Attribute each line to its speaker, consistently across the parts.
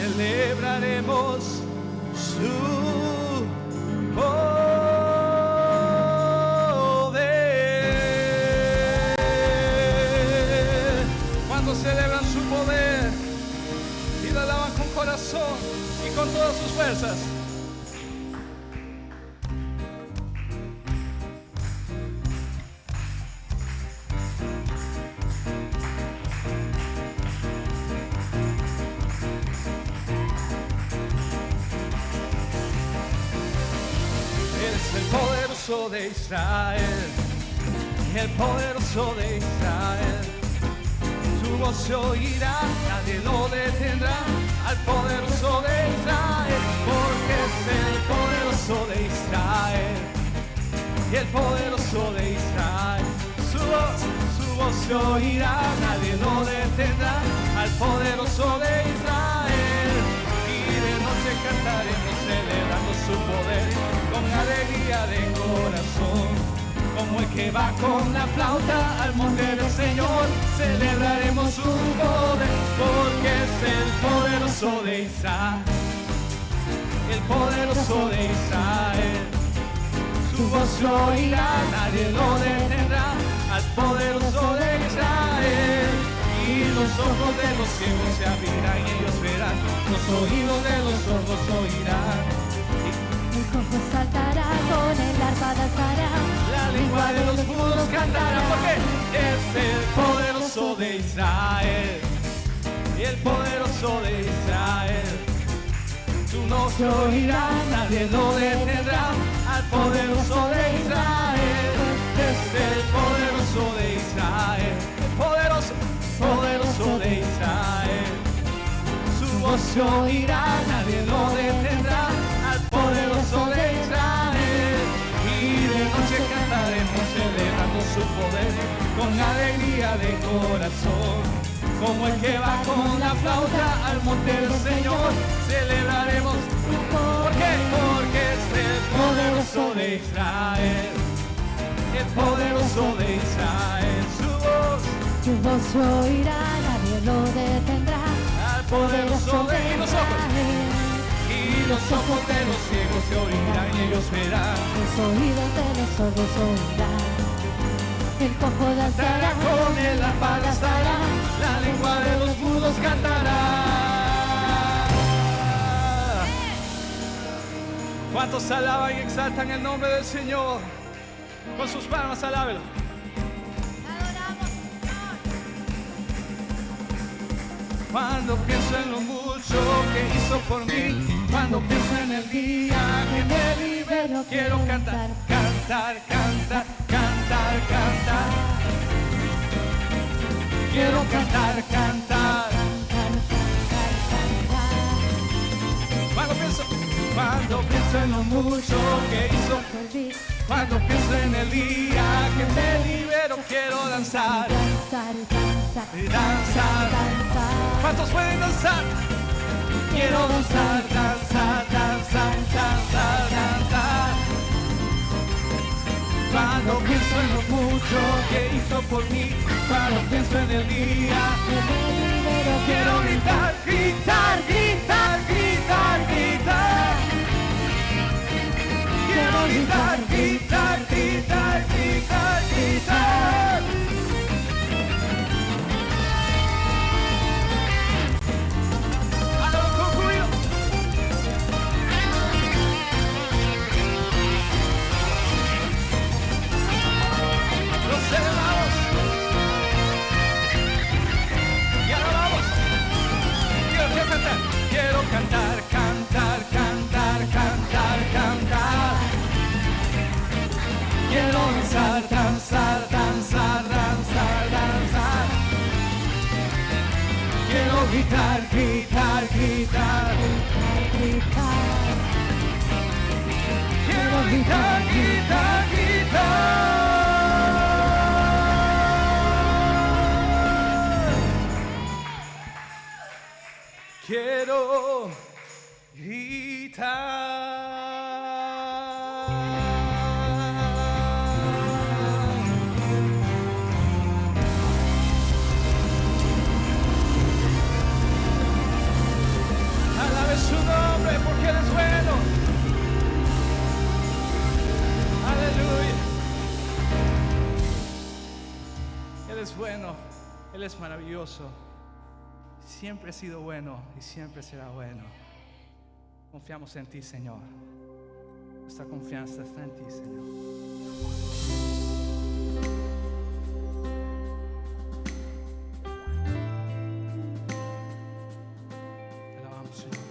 Speaker 1: celebraremos su poder. Cuando celebran su poder y lo alaban con corazón y con todas sus fuerzas. El poderoso de Israel, el poderoso de Israel, su voz se oirá, nadie lo detendrá, al poderoso de Israel, porque es el poderoso de Israel, y el poderoso de Israel, su voz se oirá, nadie lo detendrá, al poderoso de Israel, y de noche cantaremos celebrando su poder, con alegría de corazón, como el que va con la flauta al monte del Señor, celebraremos su poder, porque es el poderoso de Israel, el poderoso de Israel, su voz se oirá, nadie lo detendrá, al poderoso de Israel, y los ojos de los ciegos se abrirán y ellos verán, los oídos de los sordos oirán.
Speaker 2: El cojo saltará, con el arpa danzará,
Speaker 1: La lengua de los mudos cantará, porque es el poderoso de Israel, y el poderoso de Israel, su voz se oirá, nadie lo detendrá, al poderoso de Israel, es el poderoso de Israel, el poderoso de Israel, su voz se oirá, nadie lo detendrá, al poderoso de Israel, y de noche cantaremos celebrando su poder, con alegría de corazón, como el que va con la flauta al monte del Señor, celebraremos su poder. ¿Por qué? Porque es el poderoso de Israel, el poderoso de Israel, su voz
Speaker 2: se oirá, nadie lo detendrá,
Speaker 1: al poderoso de Israel. Y los ojos de los ciegos se oirán y ellos verán.
Speaker 2: Los oídos de los sordos oirán. El cojo danzará,
Speaker 1: Con el arpa danzará, la lengua de los mudos cantará. ¿Cuántos alaban y exaltan el nombre del Señor? Con sus palmas alábelo. Cuando pienso en lo mucho que hizo por mí, cuando pienso en el día que me liberó, quiero cantar, cantar, cantar, cantar, cantar. Quiero cantar, cantar. Cuando pienso en lo mucho que hizo por mí, cuando pienso en el día que me liberó, quiero danzar,
Speaker 2: danzar, danzar,
Speaker 1: danzar. ¿Cuántos pueden danzar? Quiero danzar, danzar, danzar, danzar, danzar. Cuando pienso en lo mucho que hizo por mí, cuando pienso en el día que me liberó, quiero gritar, gritar, gritar, gritar, gritar. Quiero gritar, gritar, gritar, gritar, gritar. Celebramos y alabamos. Quiero cantar, cantar, cantar, cantar, cantar. Quiero danzar, danzar, danzar, danzar, danzar. Quiero gritar, gritar, gritar, gritar. Quiero gritar, gritar, gritar. Quiero gritar. es bueno, Él es maravilloso. Siempre ha sido bueno y siempre será bueno. Confiamos en ti, Señor. Nuestra confianza está en ti, Señor. Te alabamos, Señor.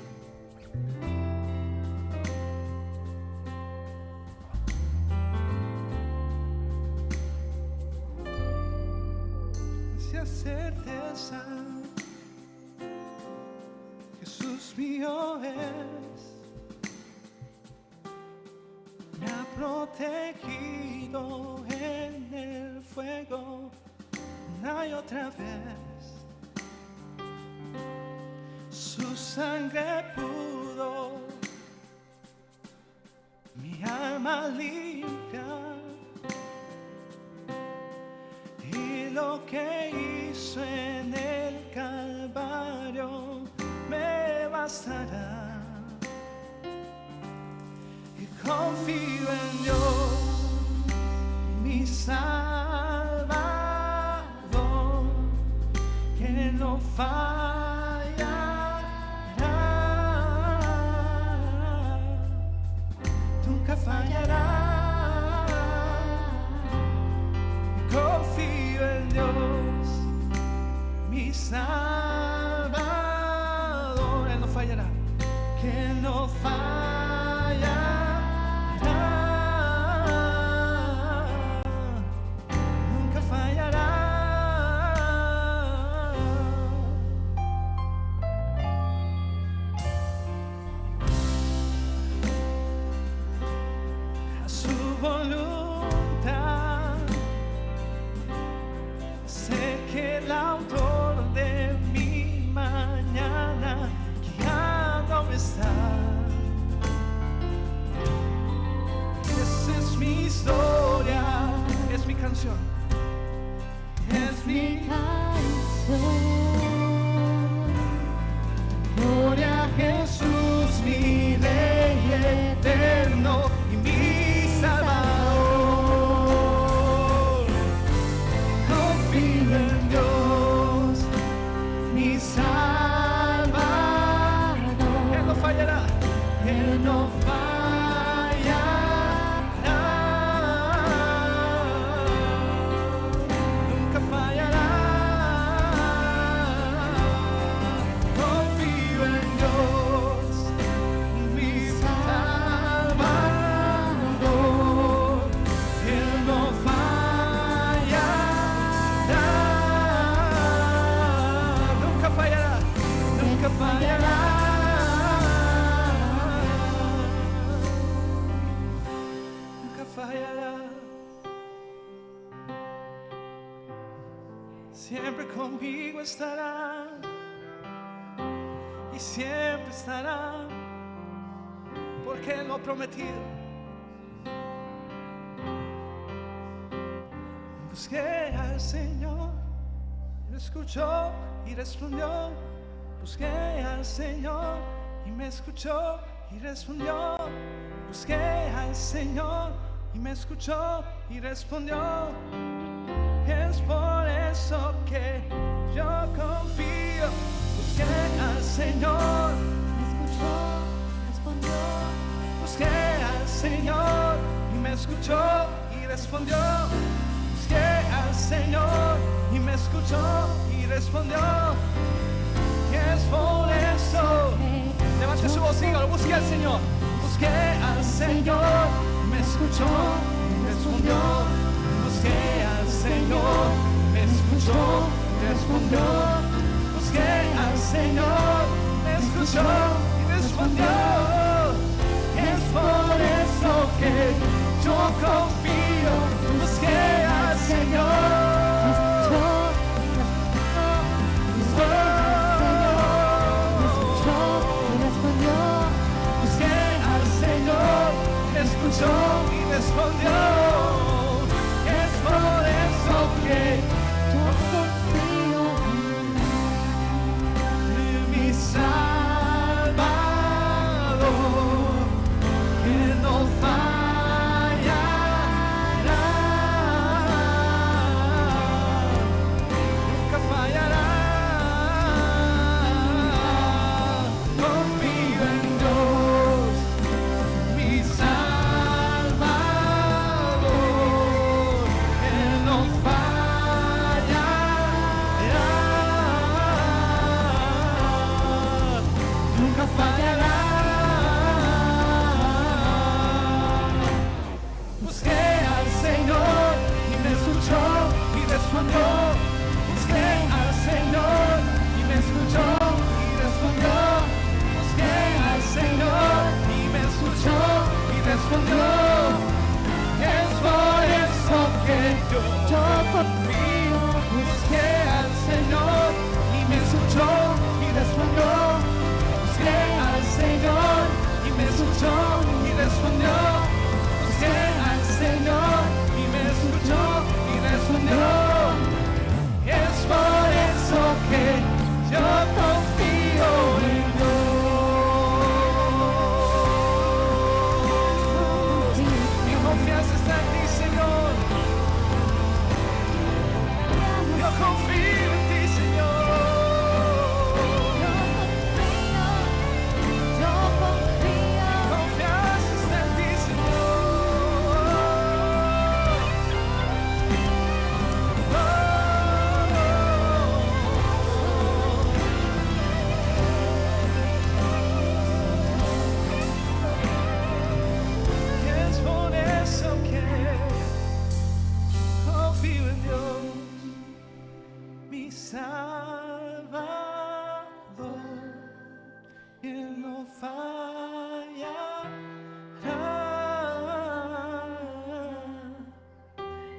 Speaker 1: Esa certeza, Jesús mío es, me ha protegido en el fuego una y otra vez. Su sangre pudo mi alma limpiar, y lo que hizo en el Calvario me bastará. Y confío en Dios, mi Salvador, que no fallará, nunca fallará. Confío en Dios, mi Salvador, Él no fallará, que no fallará, nunca fallará. A su voluntad, sé que el autor de mi mañana guiándome está. Esa es mi historia, es mi canción, es mi gloria a Jesús, mi Rey eterno y mi Salvador. Confío en Dios, mi Salvador, Él no fallará, Él no fallará, nunca fallará. Confío en Dios, mi Salvador, Él no fallará, nunca fallará, nunca fallará, nunca fallará. Siempre conmigo estará y siempre estará, porque Él lo ha prometido. Busqué al Señor, Él escuchó y respondió. Busqué al Señor y me escuchó y respondió. Busqué al Señor y me escuchó y respondió. Es por eso que yo confío. Busqué al Señor,
Speaker 2: Me escuchó, respondió.
Speaker 1: busqué al Señor y me escuchó y respondió. Busqué al Señor y me escuchó y respondió. Es por eso. Levante su voz y dígalo. Busqué al Señor. Busqué al Señor y me escuchó y respondió. Busqué al Señor, me escuchó y respondió. Busqué al Señor, me escuchó y respondió. Es por eso que yo confío. Busqué al Señor. Busqué al Señor, me escuchó y respondió. Es por eso que
Speaker 2: Yo confío
Speaker 1: en mi Salvador, que no fallará, nunca fallará. Busqué al Señor y me escuchó y respondió. Busqué al Señor y me escuchó y respondió. Busqué al Señor y me escuchó y respondió. Es por eso que yo confío. Busqué al Señor y me escuchó y respondió. Busqué al Señor y me escuchó y respondió. Busqué al Señor y me escuchó y respondió. Es por eso que yo confío en Dios. Mi confianza está en ti, Señor. Yo confío en ti, Señor.
Speaker 2: Yo confío.
Speaker 1: Mi confianza está en ti, Y es por eso que confío en Dios, mi Salvador. Él no fallará,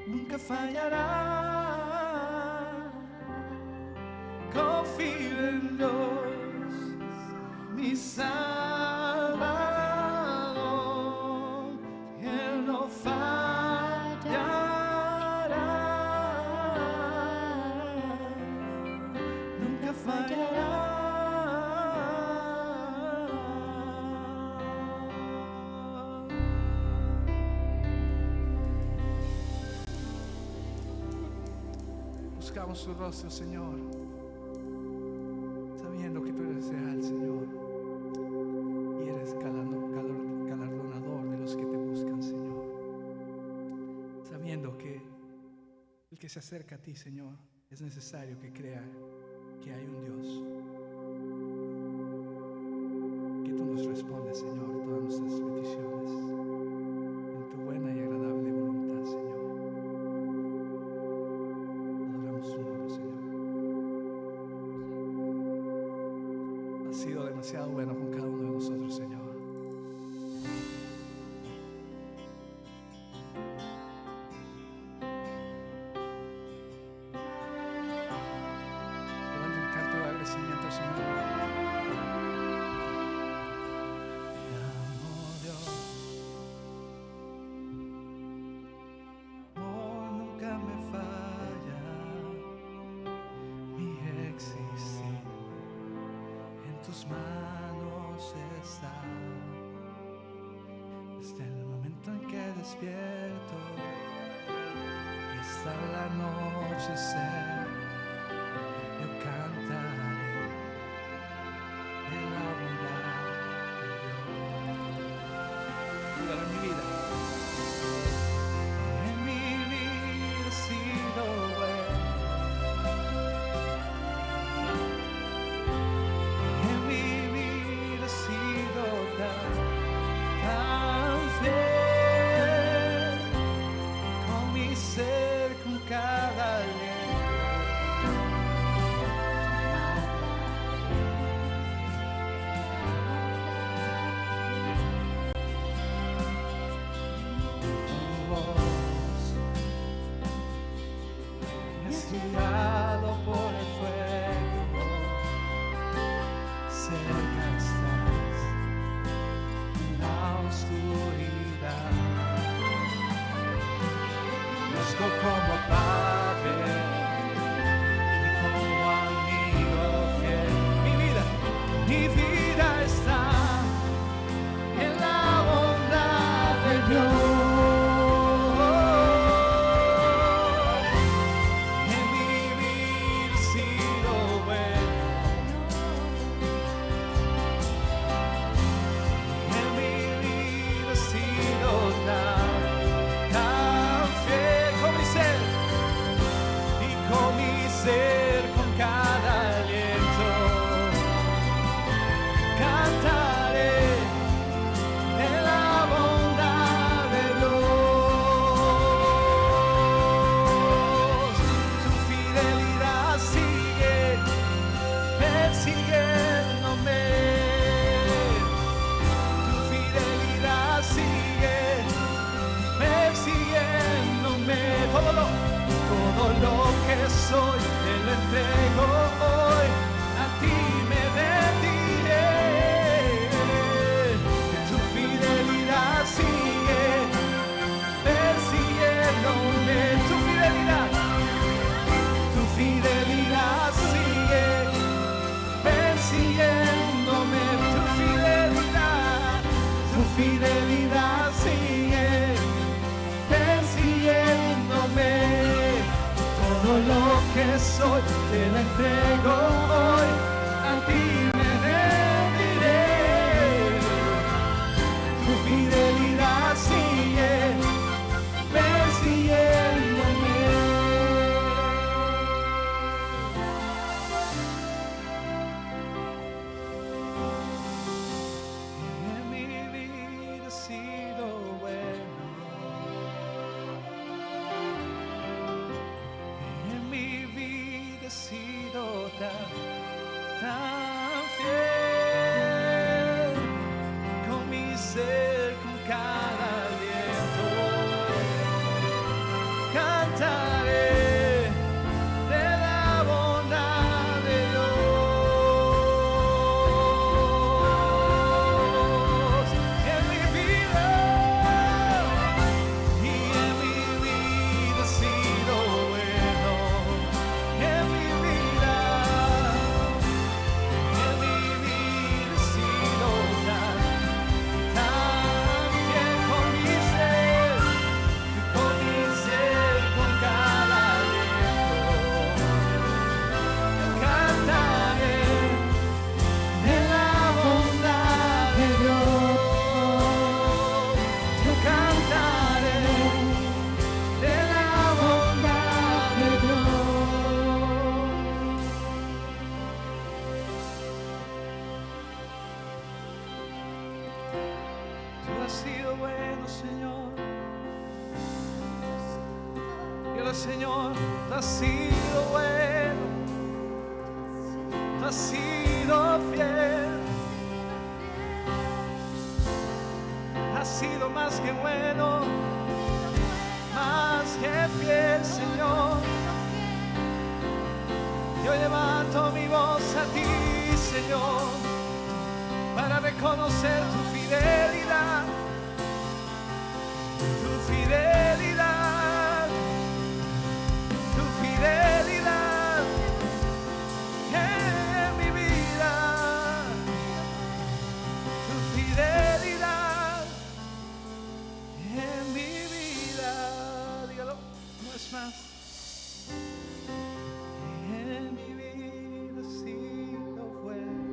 Speaker 1: nunca fallará. Confío en Dios, mi Salvador. Él no fallará, nunca fallará. Buscamos su rostro, Señor, sabiendo que tú eres real, Señor, y eres galardonador de los que te buscan, Señor. Sabiendo que el que se acerca a ti, Señor, es necesario que crea que hay un Dios, que tú nos respondes, Señor, todas nuestras peticiones en tu buena y agradable voluntad, Señor. Adoramos tu nombre, Señor. Has sido demasiado bueno con cada uno de nosotros, Señor. Levanta un canto de agradecimiento, Señor. Te amo, Dios. Oh, nunca me falla mi existir. En tus manos está. Desde el momento en que despierto y hasta el anochecer, yo cantaré de la bondad de Dios. Ayúdalo en mi vida. En mi vida he sido bueno. En mi vida he sido tan fiel. Con mi ser, con cada tu voz me has guiado por el fuego. Cerca estás en la oscuridad. Busco como padre y como amigo fiel. Mi vida está en la bondad de Dios. En mi vida he sido bueno. En mi vida he sido tan fiel con mi ser y con mi ser, con cada aliento. soy, te la entrego hoy, a ti me rendiré. Tu fidelidad sigue persiguiéndome. En mi vida has sido bueno. En mi vida has sido tan fiel. Con mi ser, con cada aliento, cantaré de la bondad de Dios. En mi vida y en mi vida ha sido bueno. En mi vida ha sido tan fiel. Con mi ser, con cada aliento, cantaré de la bondad de Dios. Yo cantaré de la bondad de Dios. Tú has sido bueno, Señor. Dile, Señor, tú has sido bueno, tú has sido fiel, has sido más que bueno, más que fiel, Señor. Yo levanto mi voz a ti, Señor, para reconocer tu fidelidad, tu fidelidad, tu fidelidad en mi vida, tu fidelidad en mi vida. Dígalo, no es más. En mi vida has sido bueno.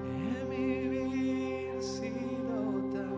Speaker 1: En mi vida has sido tan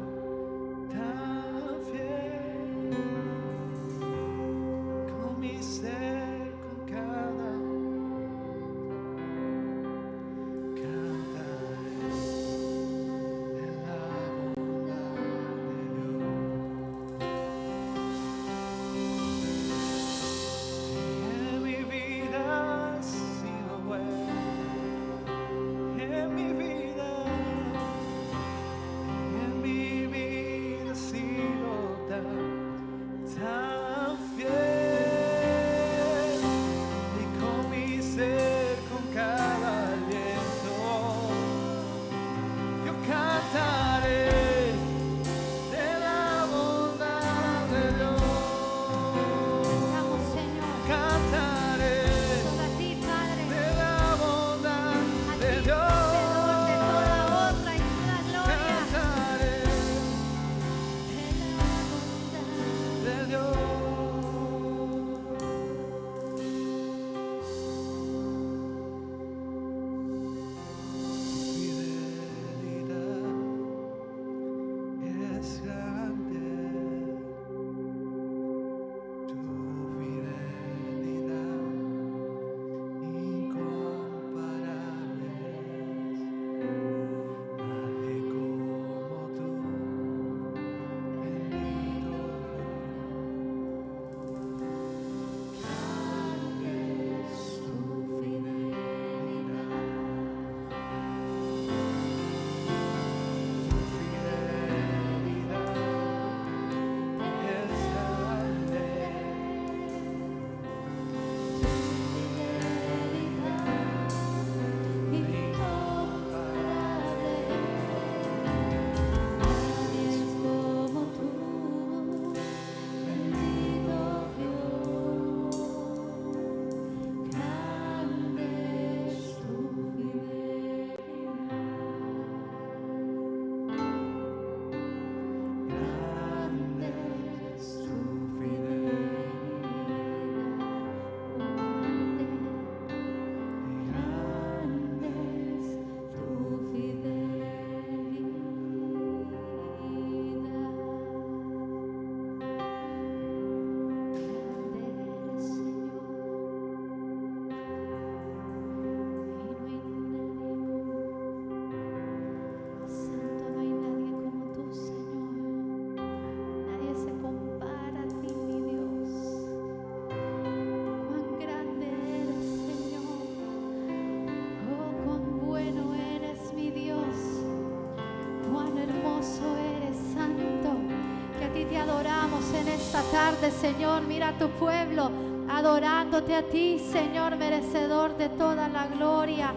Speaker 2: tarde, Señor, mira a tu pueblo adorándote a ti, Señor, merecedor de toda la gloria.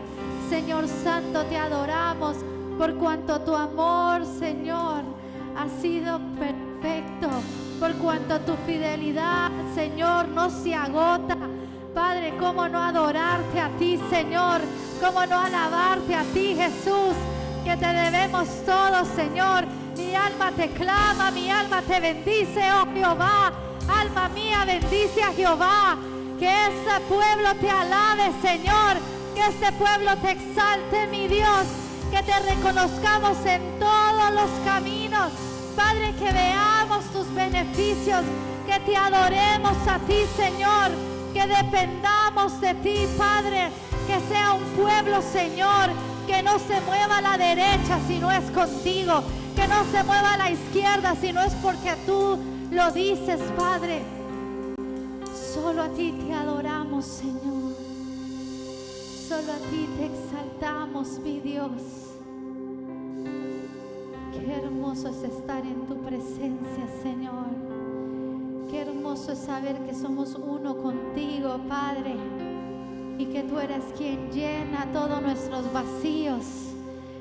Speaker 2: Señor Santo, te adoramos por cuanto tu amor, Señor, ha sido perfecto, por cuanto tu fidelidad, Señor, no se agota. Padre, cómo no adorarte a ti, Señor, cómo no alabarte a ti, Jesús, que te debemos todo, Señor. Mi alma te clama, mi alma te bendice, oh Jehová. Alma mía, bendice a Jehová. Que este pueblo te alabe, Señor. Que este pueblo te exalte, mi Dios. Que te reconozcamos en todos los caminos. Padre, que veamos tus beneficios. Que te adoremos a ti, Señor. Que dependamos de ti, Padre. Que sea un pueblo, Señor, que no se mueva a la derecha si no es contigo. Que no se mueva a la izquierda si no es porque tú lo dices, Padre. Solo a ti te adoramos, Señor. Solo a ti te exaltamos, mi Dios. Qué hermoso es estar en tu presencia, Señor. Qué hermoso es saber que somos uno contigo, Padre, y que tú eres quien llena todos nuestros vacíos.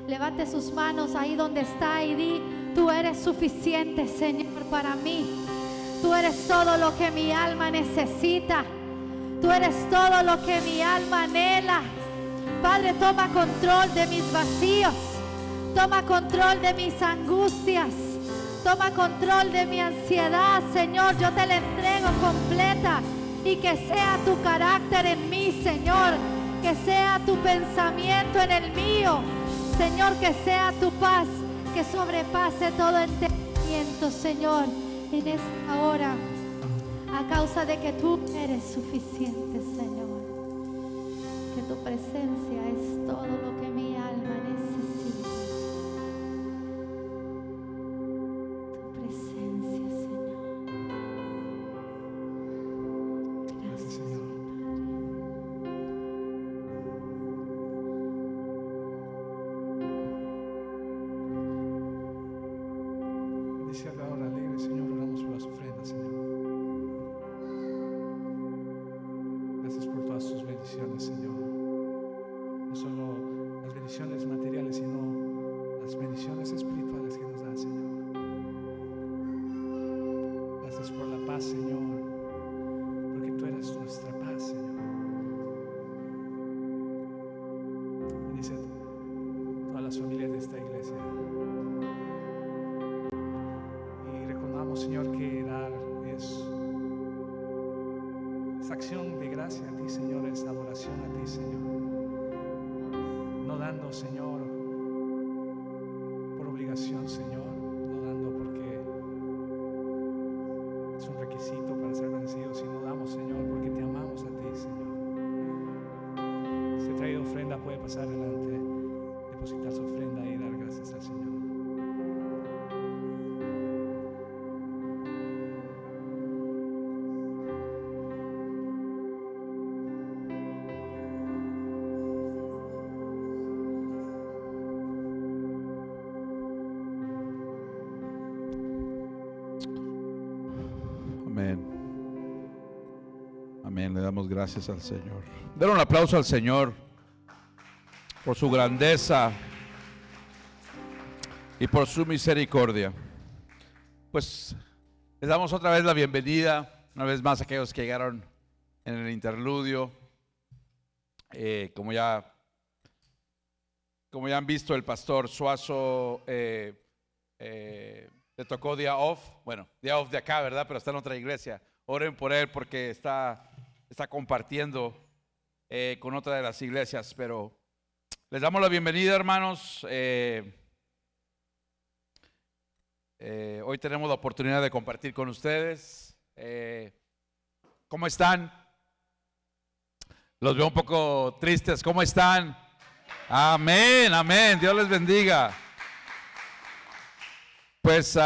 Speaker 2: Levante sus manos ahí donde está y di: tú eres suficiente, Señor, para mí. Tú eres todo lo que mi alma necesita. Tú eres todo lo que mi alma anhela. Padre, toma control de mis vacíos. Toma control de mis angustias. Toma control de mi ansiedad, Señor. Yo te la entrego completa. Y que sea tu carácter en mí, Señor. Que sea tu pensamiento en el mío. Señor, que sea tu paz, que sobrepase todo entendimiento, Señor, en esta hora, a causa de que tú eres suficiente, Señor. Que tu presencia es todo lo que mi alma necesita. Tu presencia, Señor. Gracias, Señor.
Speaker 1: Iniciada ahora alegre, Señor, oramos por las ofrendas, Señor. Gracias por todas tus bendiciones, Señor. No solo las bendiciones materiales, sino las bendiciones espirituales que nos da, Señor. Gracias por la paz, Señor, porque tú eres nuestra paz, Señor. Bendice todas las familias de esta iglesia. Señor, que dar es acción de gracia a ti, Señor, es adoración a ti, Señor. No dando, Señor, por obligación, Señor, no dando porque es un requisito para ser vencidos, sino damos, Señor, porque te amamos a ti, Señor. Si ha traído ofrenda, puede pasar adelante, depositar su ofrenda y dar gracias al Señor.
Speaker 3: Amén. Amén. Le damos gracias al Señor. Den un aplauso al Señor por su grandeza y por su misericordia. Pues les damos otra vez la bienvenida, una vez más a aquellos que llegaron en el interludio. Como ya han visto, el pastor Suazo le tocó día off de acá, ¿verdad? Pero está en otra iglesia. Oren por él porque está compartiendo con otra de las iglesias. Pero les damos la bienvenida, hermanos. Hoy tenemos la oportunidad de compartir con ustedes. ¿Cómo están? Los veo un poco tristes. ¿Cómo están? Amén, amén. Dios les bendiga. Pues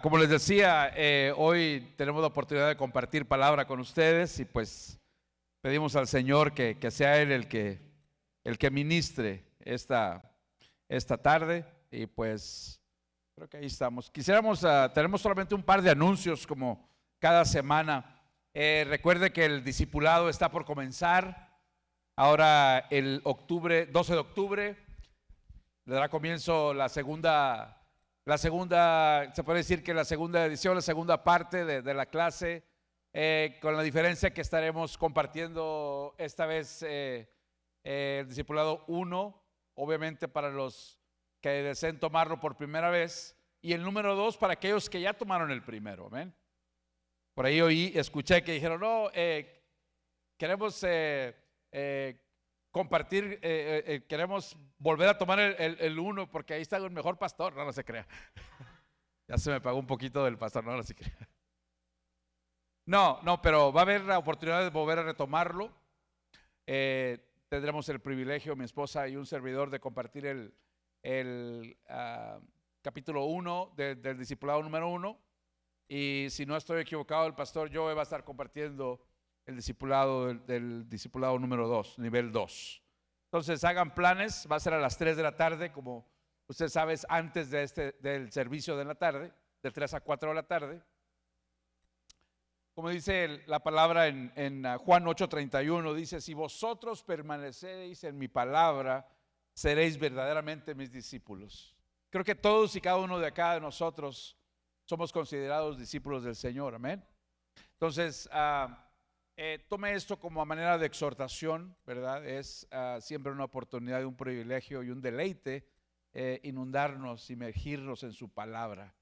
Speaker 3: como les decía, hoy tenemos la oportunidad de compartir palabra con ustedes y pues pedimos al Señor que sea Él el que ministre esta tarde y pues creo que ahí estamos. Tenemos solamente un par de anuncios como cada semana. Recuerde que el discipulado está por comenzar. Ahora el 12 de octubre, le dará comienzo la segunda, se puede decir que la segunda edición, la segunda parte de la clase, con la diferencia que estaremos compartiendo esta vez el discipulado 1, obviamente para los que deseen tomarlo por primera vez, y el número 2 para aquellos que ya tomaron el primero. Amén. Por ahí escuché que dijeron, no, queremos compartir, queremos volver a tomar el 1 porque ahí está el mejor pastor. No se crea. Ya se me pagó un poquito del pastor, no se crea. No, pero va a haber la oportunidad de volver a retomarlo. Tendremos el privilegio, mi esposa y un servidor, de compartir el capítulo 1 del discipulado número 1. Y si no estoy equivocado, el pastor Joe va a estar compartiendo el discipulado del discipulado número 2, nivel 2. Entonces hagan planes, va a ser a las 3 de la tarde, como usted sabe, antes del servicio de la tarde, de 3 a 4 de la tarde. Como dice la palabra en Juan 8:31, dice, si vosotros permanecéis en mi palabra, seréis verdaderamente mis discípulos. Creo que todos y cada uno de acá de nosotros somos considerados discípulos del Señor, amén. Entonces, tome esto como a manera de exhortación, ¿verdad? Es siempre una oportunidad, un privilegio y un deleite inundarnos, sumergirnos en su palabra.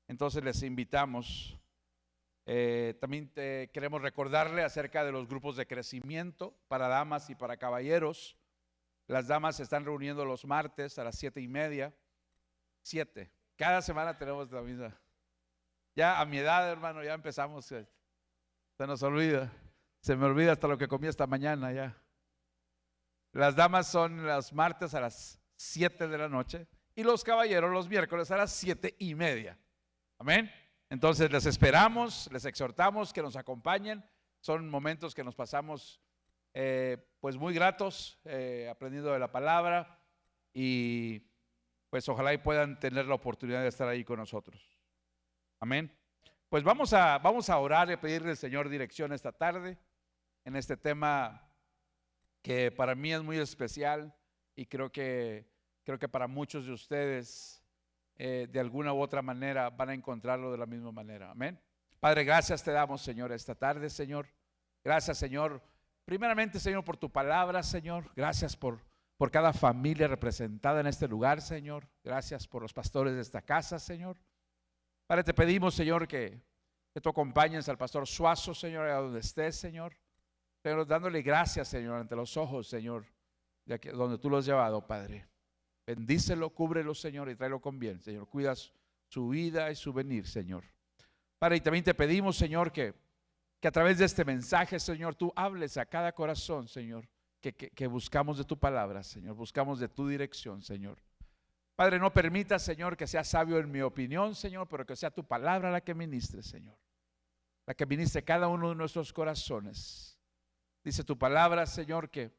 Speaker 3: Entonces les invitamos. También queremos recordarle acerca de los grupos de crecimiento para damas y para caballeros. Las damas se están reuniendo los martes a las 7:30. 7. Cada semana tenemos la misma. Ya a mi edad, hermano, ya empezamos. Se nos olvida. Se me olvida hasta lo que comí esta mañana ya. Las damas son los martes a las 7 de la noche y los caballeros los miércoles a las 7:30. Amén. Entonces les esperamos, les exhortamos que nos acompañen. Son momentos que nos pasamos pues muy gratos, aprendiendo de la palabra, y pues ojalá y puedan tener la oportunidad de estar ahí con nosotros. Amén. Pues vamos a orar y a pedirle al Señor dirección esta tarde en este tema que para mí es muy especial, y creo que para muchos de ustedes de alguna u otra manera van a encontrarlo de la misma manera. Amén. Padre, gracias te damos, Señor, esta tarde, Señor. Gracias, Señor, primeramente, Señor, por tu palabra, Señor. Gracias por cada familia representada en este lugar, Señor. Gracias por los pastores de esta casa, Señor. Padre, te pedimos, Señor, que tú acompañes al pastor Suazo, Señor, a donde estés, Señor. Señor, dándole gracias, Señor, ante los ojos, Señor, de aquí, donde tú lo has llevado, Padre. Bendícelo, cúbrelo, Señor, y tráelo con bien, Señor. Cuidas su vida y su venir, Señor. Padre, y también te pedimos, Señor, que a través de este mensaje, Señor, tú hables a cada corazón, Señor, que buscamos de tu palabra, Señor. Buscamos de tu dirección, Señor. Padre, no permita, Señor, que sea sabio en mi opinión, Señor, pero que sea tu palabra la que ministre, Señor. La que ministre cada uno de nuestros corazones. Dice tu palabra, Señor, que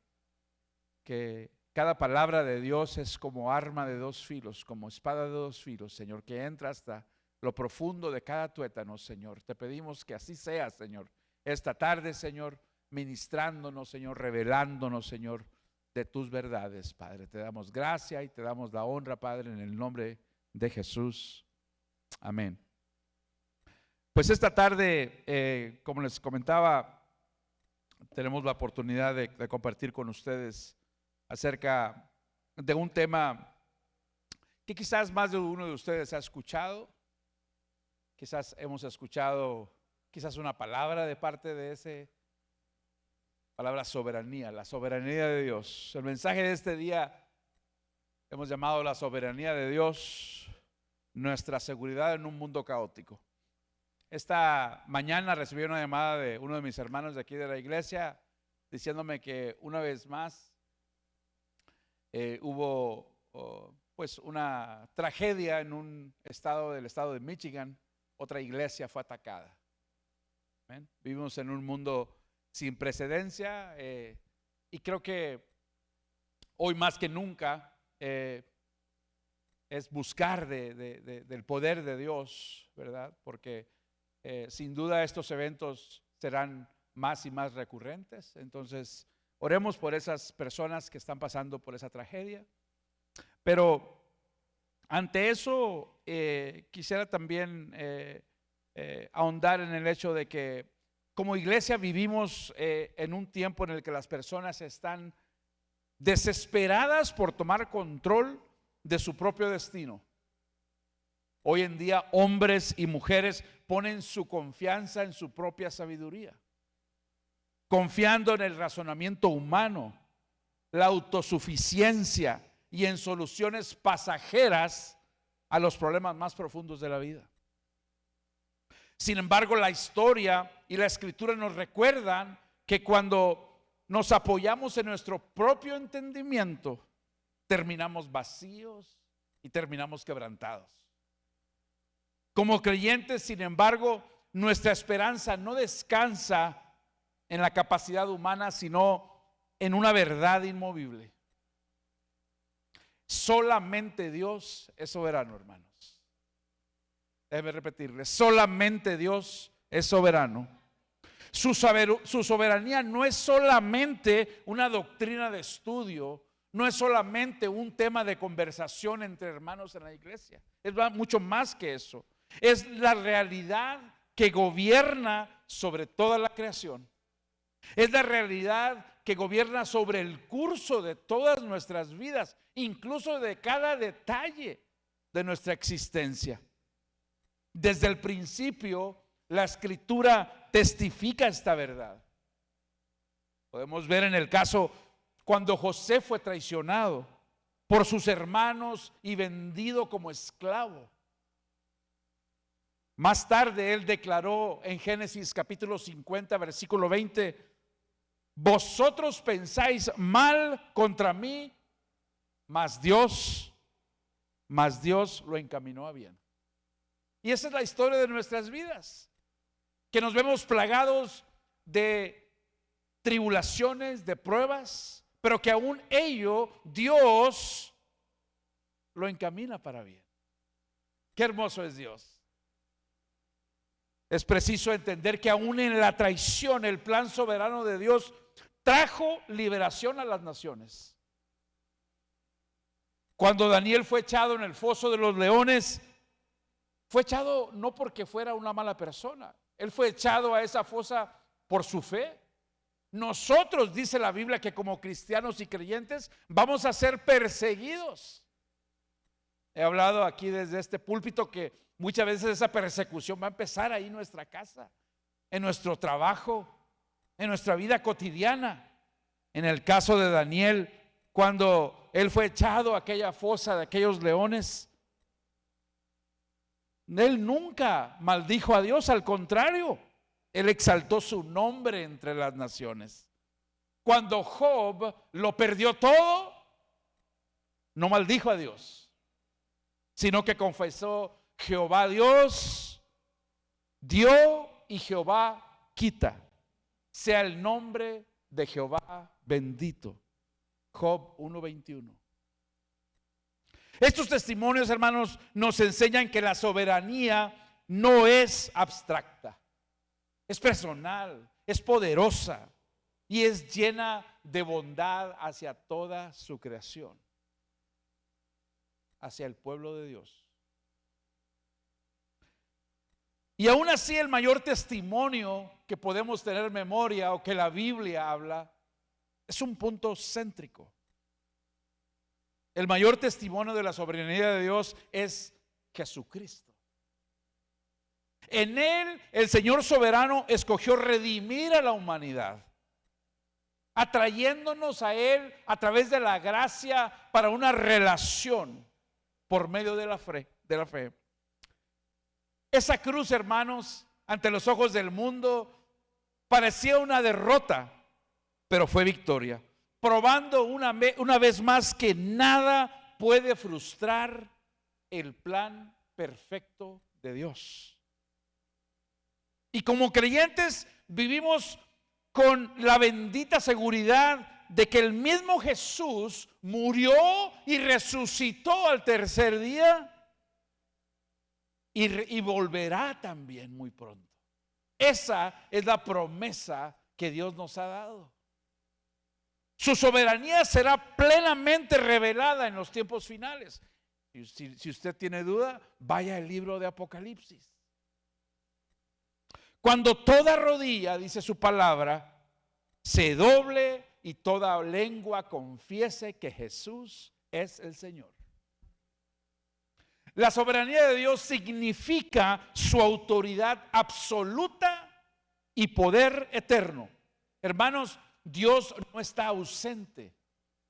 Speaker 3: cada palabra de Dios es como arma de dos filos, como espada de dos filos, Señor, que entra hasta lo profundo de cada tuétano, Señor. Te pedimos que así sea, Señor, esta tarde, Señor, ministrándonos, Señor, revelándonos, Señor, de tus verdades, Padre. Te damos gracia y te damos la honra, Padre, en el nombre de Jesús. Amén. Pues esta tarde, como les comentaba, tenemos la oportunidad de compartir con ustedes acerca de un tema que quizás más de uno de ustedes ha escuchado. Quizás hemos escuchado una palabra de parte de ese palabra soberanía, la soberanía de Dios. El mensaje de este día hemos llamado la soberanía de Dios, nuestra seguridad en un mundo caótico. Esta mañana recibí una llamada de uno de mis hermanos de aquí de la iglesia diciéndome que una vez más hubo pues una tragedia en un estado del estado de Michigan. Otra iglesia fue atacada. ¿Ven? Vivimos en un mundo sin precedencia, y creo que hoy más que nunca es buscar del poder de Dios, ¿verdad? Porque sin duda estos eventos serán más y más recurrentes. Entonces, oremos por esas personas que están pasando por esa tragedia. Pero ante eso, quisiera también ahondar en el hecho de que como iglesia vivimos en un tiempo en el que las personas están desesperadas por tomar control de su propio destino. Hoy en día hombres y mujeres ponen su confianza en su propia sabiduría, confiando en el razonamiento humano, la autosuficiencia y en soluciones pasajeras a los problemas más profundos de la vida. Sin embargo, la historia y la escritura nos recuerdan que cuando nos apoyamos en nuestro propio entendimiento, terminamos vacíos y terminamos quebrantados. Como creyentes, sin embargo, nuestra esperanza no descansa en la capacidad humana, sino en una verdad inmovible. Solamente Dios es soberano, hermanos. Déjeme repetirle, solamente Dios es soberano. Su soberanía no es solamente una doctrina de estudio, no es solamente un tema de conversación entre hermanos en la iglesia, es mucho más que eso. Es la realidad que gobierna sobre toda la creación. Es la realidad que gobierna sobre el curso de todas nuestras vidas, incluso de cada detalle de nuestra existencia. Desde el principio, la escritura testifica esta verdad. Podemos ver en el caso cuando José fue traicionado por sus hermanos y vendido como esclavo. Más tarde él declaró en Génesis capítulo 50 versículo 20: vosotros pensáis mal contra mí, mas Dios lo encaminó a bien. Y esa es la historia de nuestras vidas, que nos vemos plagados de tribulaciones, de pruebas, pero que aún ello Dios lo encamina para bien. Qué hermoso es Dios. Es preciso entender que aún en la traición, el plan soberano de Dios trajo liberación a las naciones. Cuando Daniel fue echado en el foso de los leones, fue echado no porque fuera una mala persona, él fue echado a esa fosa por su fe. Nosotros, dice la Biblia, que como cristianos y creyentes vamos a ser perseguidos. He hablado aquí desde este púlpito que muchas veces esa persecución va a empezar ahí en nuestra casa, en nuestro trabajo, en nuestra vida cotidiana. En el caso de Daniel, cuando él fue echado a aquella fosa de aquellos leones, él nunca maldijo a Dios, al contrario, él exaltó su nombre entre las naciones. Cuando Job lo perdió todo, no maldijo a Dios, sino que confesó: Jehová Dios dio y Jehová quita, sea el nombre de Jehová bendito. Job 1:21. Estos testimonios, hermanos, nos enseñan que la soberanía no es abstracta, es personal, es poderosa y es llena de bondad hacia toda su creación, hacia el pueblo de Dios. Y aún así, el mayor testimonio que podemos tener en memoria o que la Biblia habla es un punto céntrico. El mayor testimonio de la soberanía de Dios es Jesucristo. En Él el Señor soberano escogió redimir a la humanidad, atrayéndonos a Él a través de la gracia para una relación por medio de la fe. Esa cruz, hermanos, ante los ojos del mundo parecía una derrota, pero fue victoria, probando una vez más que nada puede frustrar el plan perfecto de Dios. Y como creyentes vivimos con la bendita seguridad de que el mismo Jesús murió y resucitó al tercer día y volverá también muy pronto. Esa es la promesa que Dios nos ha dado. Su soberanía será plenamente revelada en los tiempos finales. Si usted tiene duda, vaya al libro de Apocalipsis. Cuando toda rodilla, dice su palabra, se doble y toda lengua confiese que Jesús es el Señor. La soberanía de Dios significa su autoridad absoluta y poder eterno. Hermanos, Dios no está ausente.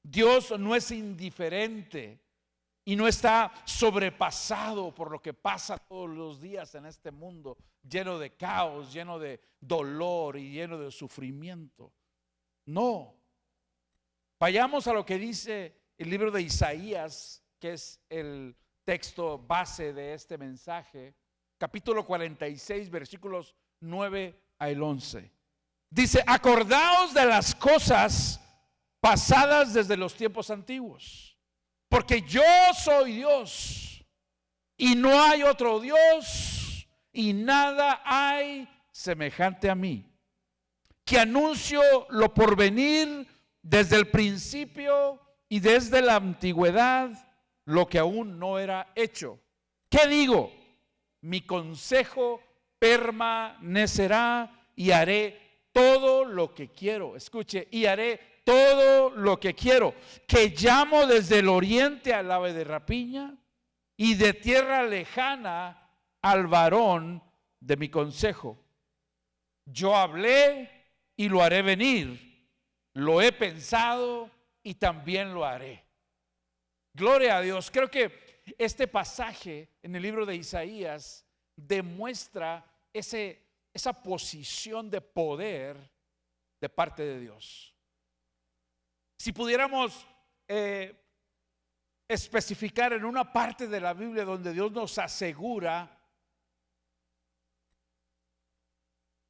Speaker 3: Dios no es indiferente y no está sobrepasado por lo que pasa todos los días en este mundo, lleno de caos, lleno de dolor y lleno de sufrimiento. No. Vayamos a lo que dice el libro de Isaías, que es el texto base de este mensaje, capítulo 46, versículos 9 al 11. Dice: acordaos de las cosas pasadas desde los tiempos antiguos, porque yo soy Dios y no hay otro Dios, y nada hay semejante a mí, que anuncio lo por venir desde el principio y desde la antigüedad, lo que aún no era hecho. ¿Qué digo? Mi consejo permanecerá y haré todo lo que quiero. Escuche, y haré todo lo que quiero. Que llamo desde el oriente al ave de rapiña y de tierra lejana al varón de mi consejo. Yo hablé y lo haré venir. Lo he pensado y también lo haré. Gloria a Dios. Creo que este pasaje en el libro de Isaías demuestra esa posición de poder de parte de Dios. Si pudiéramos especificar en una parte de la Biblia donde Dios nos asegura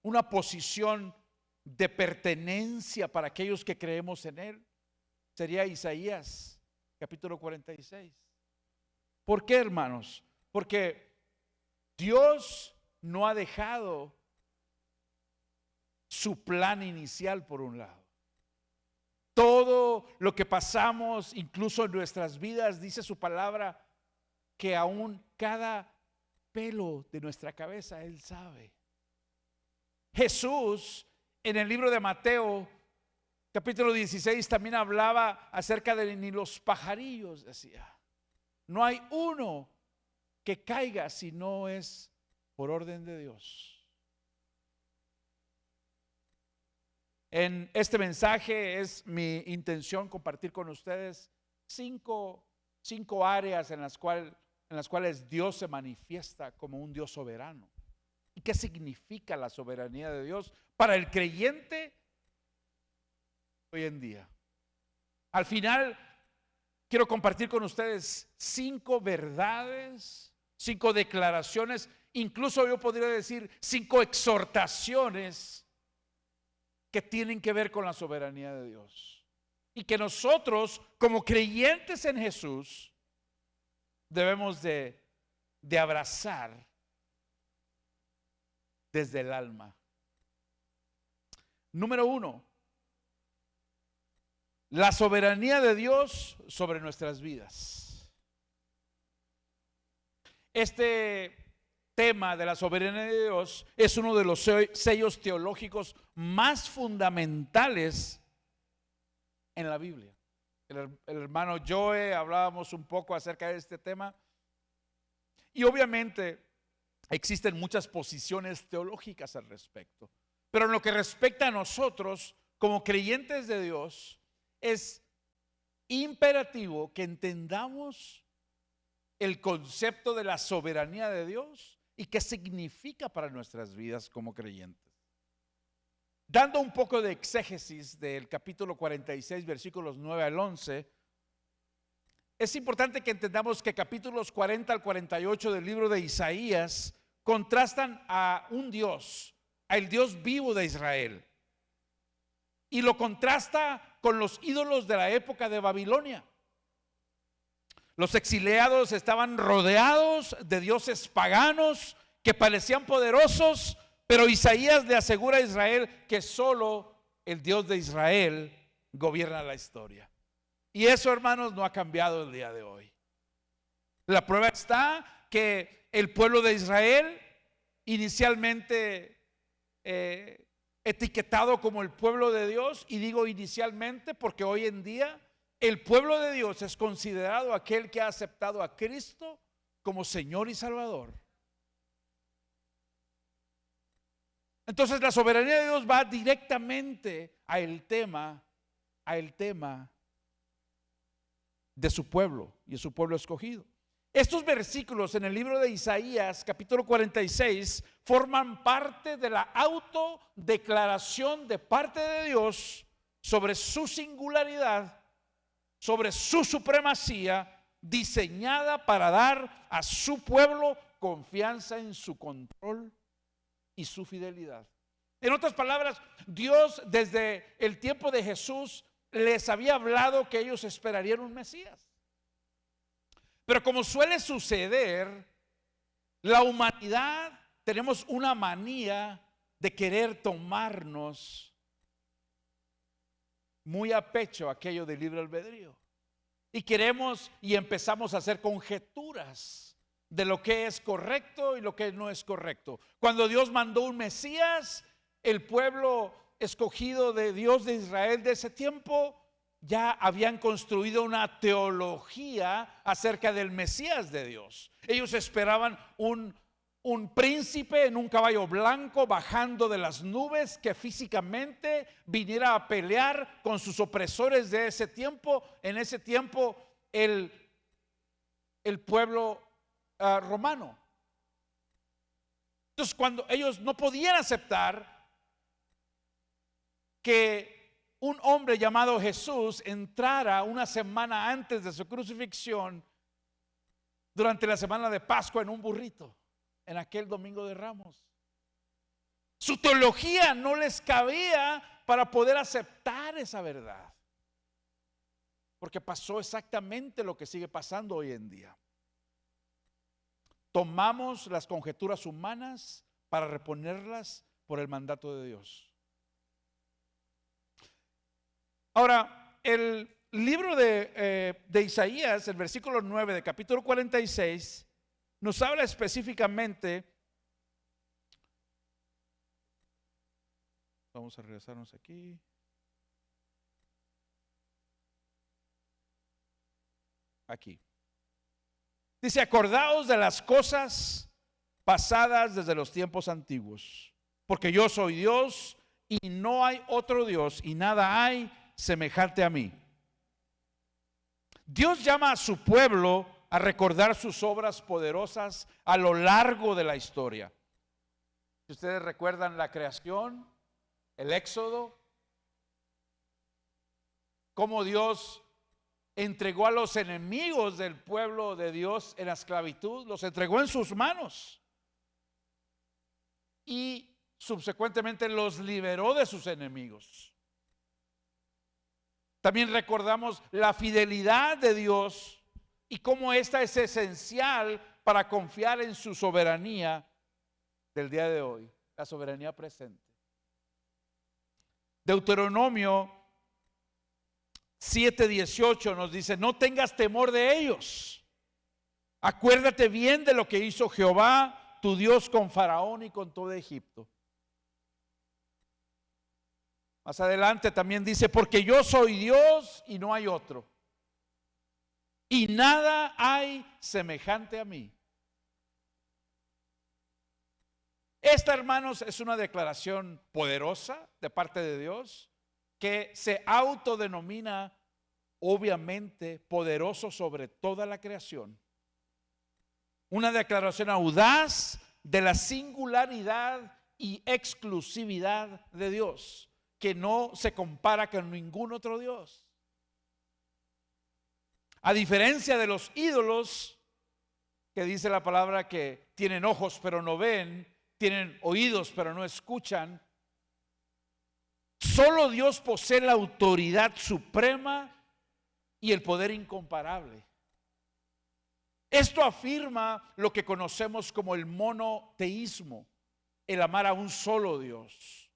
Speaker 3: una posición de pertenencia para aquellos que creemos en Él, sería Isaías capítulo 46. ¿Por qué, hermanos? Porque Dios no ha dejado su plan inicial por un lado. Todo lo que pasamos, incluso en nuestras vidas, dice su palabra, que aún cada pelo de nuestra cabeza Él sabe. Jesús, en el libro de Mateo, capítulo 16, también hablaba acerca de ni los pajarillos, decía. No hay uno que caiga si no es por orden de Dios. En este mensaje es mi intención compartir con ustedes cinco áreas en las cuales Dios se manifiesta como un Dios soberano. ¿Y qué significa la soberanía de Dios para el creyente hoy en día? Al final quiero compartir con ustedes 5 verdades, 5 declaraciones, incluso yo podría decir 5 exhortaciones que tienen que ver con la soberanía de Dios. Y que nosotros, como creyentes en Jesús, debemos de abrazar desde el alma. Número 1, la soberanía de Dios sobre nuestras vidas. Este tema de la soberanía de Dios es uno de los sellos teológicos más fundamentales en la Biblia. El hermano Joe hablábamos un poco acerca de este tema, y obviamente existen muchas posiciones teológicas al respecto, pero en lo que respecta a nosotros como creyentes de Dios, es imperativo que entendamos el concepto de la soberanía de Dios y qué significa para nuestras vidas como creyentes. Dando un poco de exégesis del capítulo 46, versículos 9 al 11, es importante que entendamos que capítulos 40 al 48 del libro de Isaías contrastan a un Dios, al Dios vivo de Israel, y lo contrasta con los ídolos de la época de Babilonia. Los exiliados estaban rodeados de dioses paganos que parecían poderosos, Pero Isaías le asegura a Israel que solo el Dios de Israel gobierna la historia. Y eso, hermanos, no ha cambiado el día de hoy. La prueba está que el pueblo de Israel, inicialmente etiquetado como el pueblo de Dios, y digo inicialmente porque hoy en día el pueblo de Dios es considerado aquel que ha aceptado a Cristo como Señor y Salvador. Entonces la soberanía de Dios va directamente al tema de su pueblo y su pueblo escogido. Estos versículos en el libro de Isaías, capítulo 46, forman parte de la autodeclaración de parte de Dios sobre su singularidad, sobre su supremacía, diseñada para dar a su pueblo confianza en su control y su fidelidad. En otras palabras, Dios desde el tiempo de Jesús les había hablado que ellos esperarían un Mesías. Pero como suele suceder, la humanidad tenemos una manía de querer tomarnos muy a pecho aquello del libre albedrío. Y queremos y empezamos a hacer conjeturas de lo que es correcto y lo que no es correcto. Cuando Dios mandó un Mesías, el pueblo escogido de Dios de Israel de ese tiempo ya habían construido una teología acerca del Mesías de Dios. Ellos esperaban un príncipe en un caballo blanco bajando de las nubes que físicamente viniera a pelear con sus opresores de ese tiempo. En ese tiempo el pueblo romano. Entonces, cuando ellos no podían aceptar que un hombre llamado Jesús entrara una semana antes de su crucifixión, durante la semana de Pascua, en un burrito, en aquel domingo de Ramos, su teología no les cabía para poder aceptar esa verdad, porque pasó exactamente lo que sigue pasando hoy en día. Tomamos las conjeturas humanas para reponerlas por el mandato de Dios. Ahora, el libro de Isaías, el versículo 9 de capítulo 46, nos habla específicamente. Vamos a regresarnos aquí. Aquí. Dice: acordaos de las cosas pasadas desde los tiempos antiguos, porque yo soy Dios y no hay otro Dios, y nada hay semejante a mí. Dios llama a su pueblo a recordar sus obras poderosas a lo largo de la historia. Si ustedes recuerdan la creación, el éxodo, cómo Dios entregó a los enemigos del pueblo de Dios en la esclavitud, los entregó en sus manos y subsecuentemente los liberó de sus enemigos. También recordamos la fidelidad de Dios y cómo esta es esencial para confiar en su soberanía del día de hoy, la soberanía presente. Deuteronomio 7:18 nos dice: no tengas temor de ellos. Acuérdate bien de lo que hizo Jehová, tu Dios, con Faraón y con todo Egipto. Más adelante también dice: porque yo soy Dios y no hay otro, y nada hay semejante a mí. Esta, hermanos, es una declaración poderosa de parte de Dios, que se autodenomina obviamente poderoso sobre toda la creación. Una declaración audaz de la singularidad y exclusividad de Dios, que no se compara con ningún otro Dios. A diferencia de los ídolos, que dice la palabra que tienen ojos pero no ven, tienen oídos pero no escuchan, solo Dios posee la autoridad suprema y el poder incomparable. Esto afirma lo que conocemos como el monoteísmo, el amar a un solo Dios.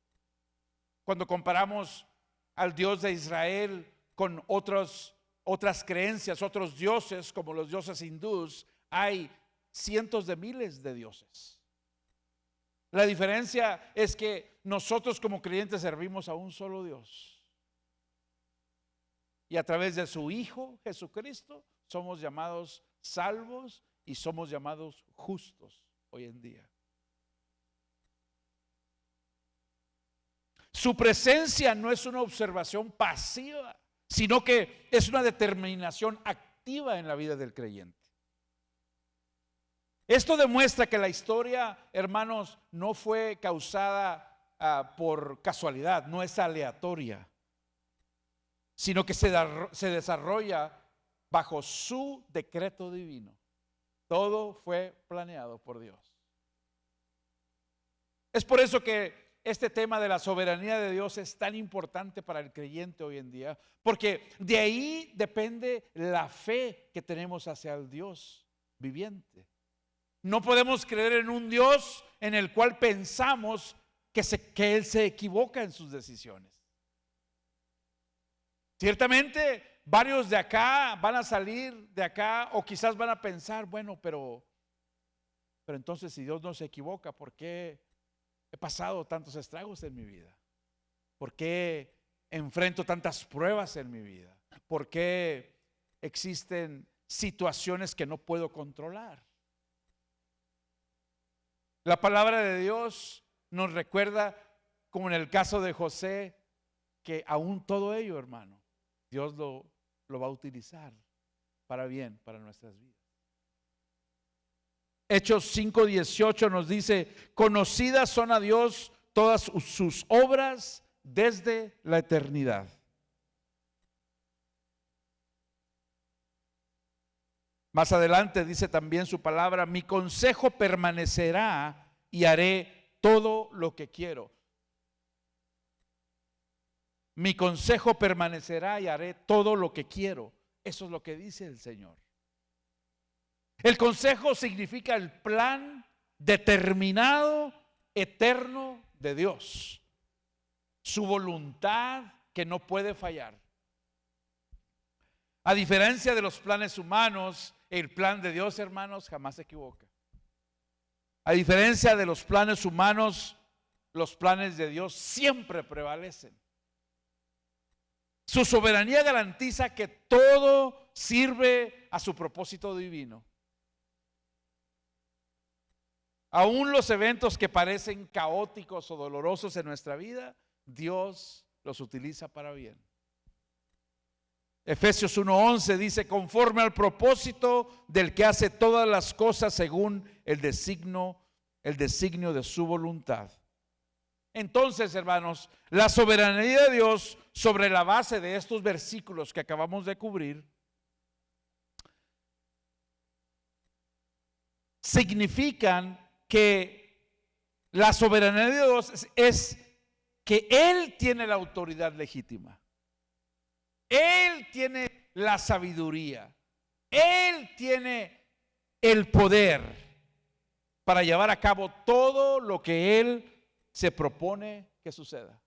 Speaker 3: Cuando comparamos al Dios de Israel con otras creencias, otros dioses como los dioses hindús, hay cientos de miles de dioses. La diferencia es que nosotros como creyentes servimos a un solo Dios. Y a través de su Hijo Jesucristo somos llamados salvos y somos llamados justos hoy en día. Su presencia no es una observación pasiva, sino que es una determinación activa en la vida del creyente. Esto demuestra que la historia, hermanos, no fue causada por casualidad, no es aleatoria, sino que se desarrolla bajo su decreto divino. Todo fue planeado por Dios. Es por eso que este tema de la soberanía de Dios es tan importante para el creyente hoy en día, porque de ahí depende la fe que tenemos hacia el Dios viviente. No podemos creer en un Dios en el cual pensamos que Él se equivoca en sus decisiones. Ciertamente varios de acá van a salir de acá o quizás van a pensar, bueno, pero entonces si Dios no se equivoca, ¿por qué he pasado tantos estragos en mi vida? ¿Por qué enfrento tantas pruebas en mi vida? ¿Por qué existen situaciones que no puedo controlar? La palabra de Dios nos recuerda, como en el caso de José, que aún todo ello, hermano, Dios lo va a utilizar para bien, para nuestras vidas. Hechos 5:18 nos dice: conocidas son a Dios todas sus obras desde la eternidad. Más adelante dice también su palabra: mi consejo permanecerá y haré todo lo que quiero. Mi consejo permanecerá y haré todo lo que quiero. Eso es lo que dice el Señor. El consejo significa el plan determinado, eterno de Dios. Su voluntad que no puede fallar. A diferencia de los planes humanos, el plan de Dios, hermanos, jamás se equivoca. A diferencia de los planes humanos, los planes de Dios siempre prevalecen. Su soberanía garantiza que todo sirve a su propósito divino. Aún los eventos que parecen caóticos o dolorosos en nuestra vida, Dios los utiliza para bien. Efesios 1:11 dice: conforme al propósito del que hace todas las cosas según el designio de su voluntad. Entonces, hermanos, la soberanía de Dios, sobre la base de estos versículos que acabamos de cubrir, significan que la soberanía de Dios es que Él tiene la autoridad legítima. Él tiene la sabiduría. Él tiene el poder para llevar a cabo todo lo que Él se propone que suceda.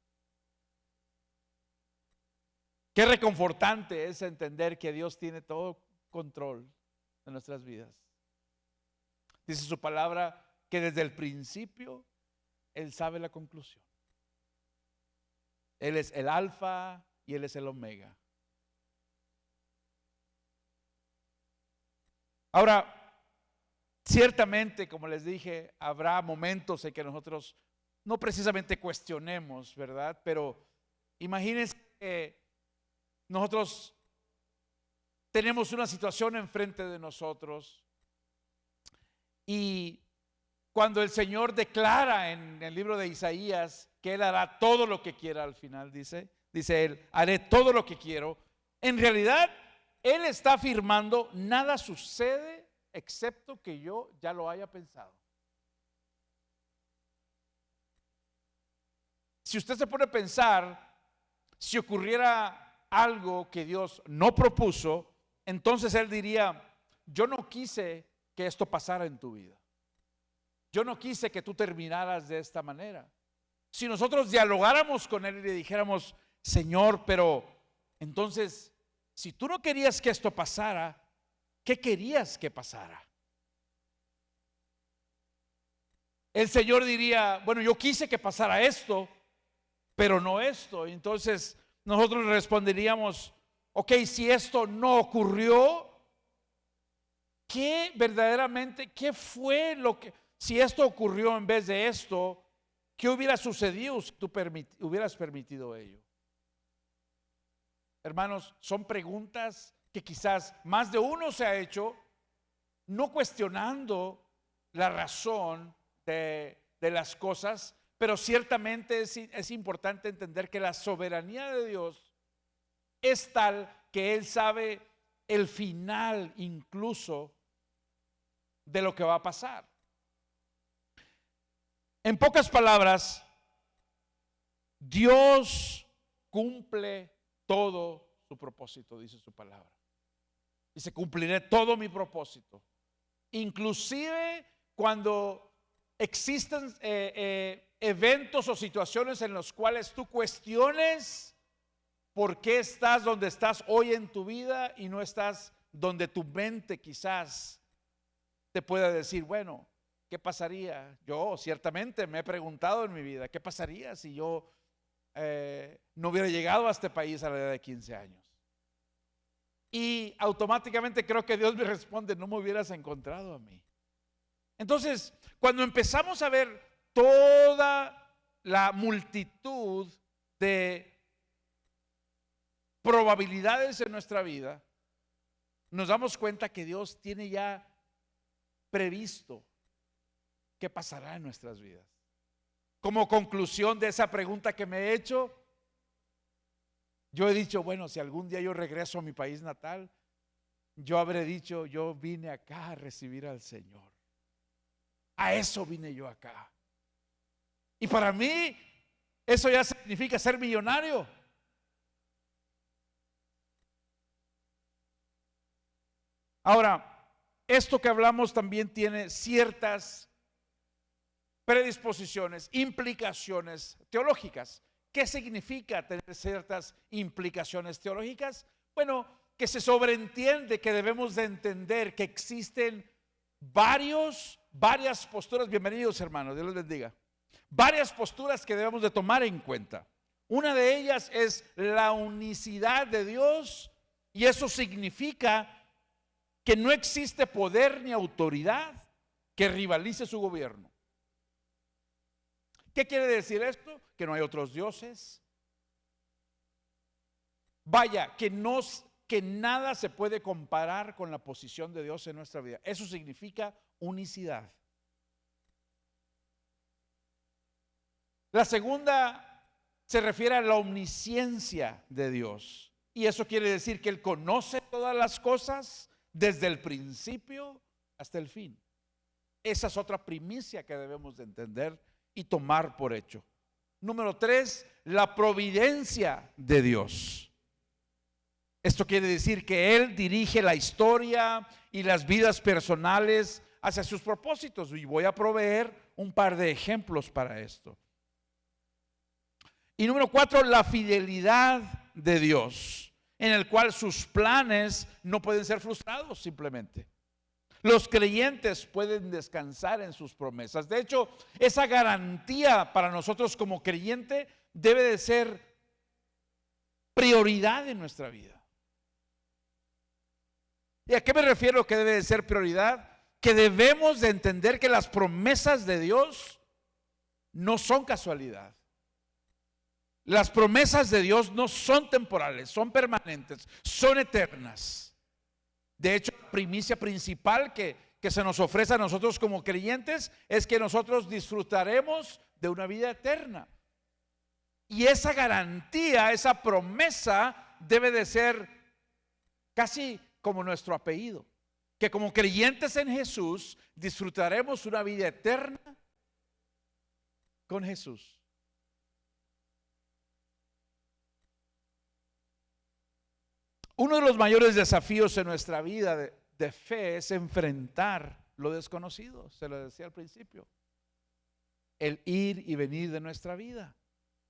Speaker 3: Qué reconfortante es entender que Dios tiene todo control de nuestras vidas. Dice su palabra que desde el principio Él sabe la conclusión. Él es el alfa y Él es el omega. Ahora, ciertamente, como les dije, habrá momentos en que nosotros no precisamente cuestionemos, ¿verdad? Pero imagínense que nosotros tenemos una situación enfrente de nosotros y cuando el Señor declara en el libro de Isaías que Él hará todo lo que quiera, al final dice Él: haré todo lo que quiero. En realidad, Él está afirmando: nada sucede excepto que yo ya lo haya pensado. Si usted se pone a pensar, si ocurriera algo que Dios no propuso, entonces Él diría: yo no quise que esto pasara en tu vida. yo no quise que tú terminaras de esta manera. Si nosotros dialogáramos con Él y le dijéramos, Señor, pero entonces, si tú no querías que esto pasara, ¿qué querías que pasara? El Señor diría, bueno, yo quise que pasara esto, pero no esto. Entonces nosotros responderíamos, ok, si esto no ocurrió, ¿qué verdaderamente, qué fue lo que, si esto ocurrió en vez de esto, qué hubiera sucedido si tú hubieras permitido ello? Hermanos, son preguntas que quizás más de uno se ha hecho, no cuestionando la razón de las cosas, pero ciertamente es importante entender que la soberanía de Dios es tal que Él sabe el final incluso de lo que va a pasar. En pocas palabras, Dios cumple todo su propósito, dice su palabra. Dice, cumpliré todo mi propósito. Inclusive cuando existen eventos o situaciones en los cuales tú cuestiones por qué estás donde estás hoy en tu vida y no estás donde tu mente quizás te pueda decir, bueno, ¿qué pasaría? Yo ciertamente me he preguntado en mi vida, ¿qué pasaría si yo no hubiera llegado a este país a la edad de 15 años? Y automáticamente creo que Dios me responde, no me hubieras encontrado a mí. Entonces, cuando empezamos a ver toda la multitud de probabilidades en nuestra vida, nos damos cuenta que Dios tiene ya previsto qué pasará en nuestras vidas. Como conclusión de esa pregunta que me he hecho, yo he dicho, bueno, si algún día yo regreso a mi país natal, yo habré dicho, yo vine acá a recibir al Señor. A eso vine yo acá. Y para mí, eso ya significa ser millonario. Ahora, esto que hablamos también tiene ciertas predisposiciones, implicaciones teológicas. ¿Qué significa tener ciertas implicaciones teológicas? Bueno, que se sobreentiende que debemos de entender que existen varias posturas. Bienvenidos, hermanos, Dios les bendiga. Varias posturas que debemos de tomar en cuenta. Una de ellas es la unicidad de Dios, y eso significa que no existe poder ni autoridad que rivalice su gobierno. ¿Qué quiere decir esto? Que no hay otros dioses. Vaya, que nada se puede comparar con la posición de Dios en nuestra vida. Eso significa unicidad. La segunda se refiere a la omnisciencia de Dios. Y eso quiere decir que Él conoce todas las cosas desde el principio hasta el fin. Esa es otra primicia que debemos de entender y tomar por hecho. Número 3, la providencia de Dios. Esto quiere decir que Él dirige la historia y las vidas personales hacia sus propósitos, y voy a proveer un par de ejemplos para esto. Y número 4, la fidelidad de Dios, en el cual sus planes no pueden ser frustrados simplemente. Los creyentes pueden descansar en sus promesas. De hecho, esa garantía para nosotros como creyente debe de ser prioridad en nuestra vida. ¿Y a qué me refiero que debe de ser prioridad? Que debemos de entender que las promesas de Dios no son casualidad. Las promesas de Dios no son temporales, son permanentes, son eternas. De hecho, la primicia principal que se nos ofrece a nosotros como creyentes es que nosotros disfrutaremos de una vida eterna. Y esa garantía, esa promesa debe de ser casi como nuestro apellido, que como creyentes en Jesús disfrutaremos una vida eterna con Jesús. Uno de los mayores desafíos en nuestra vida de fe es enfrentar lo desconocido, se lo decía al principio. el ir y venir de nuestra vida.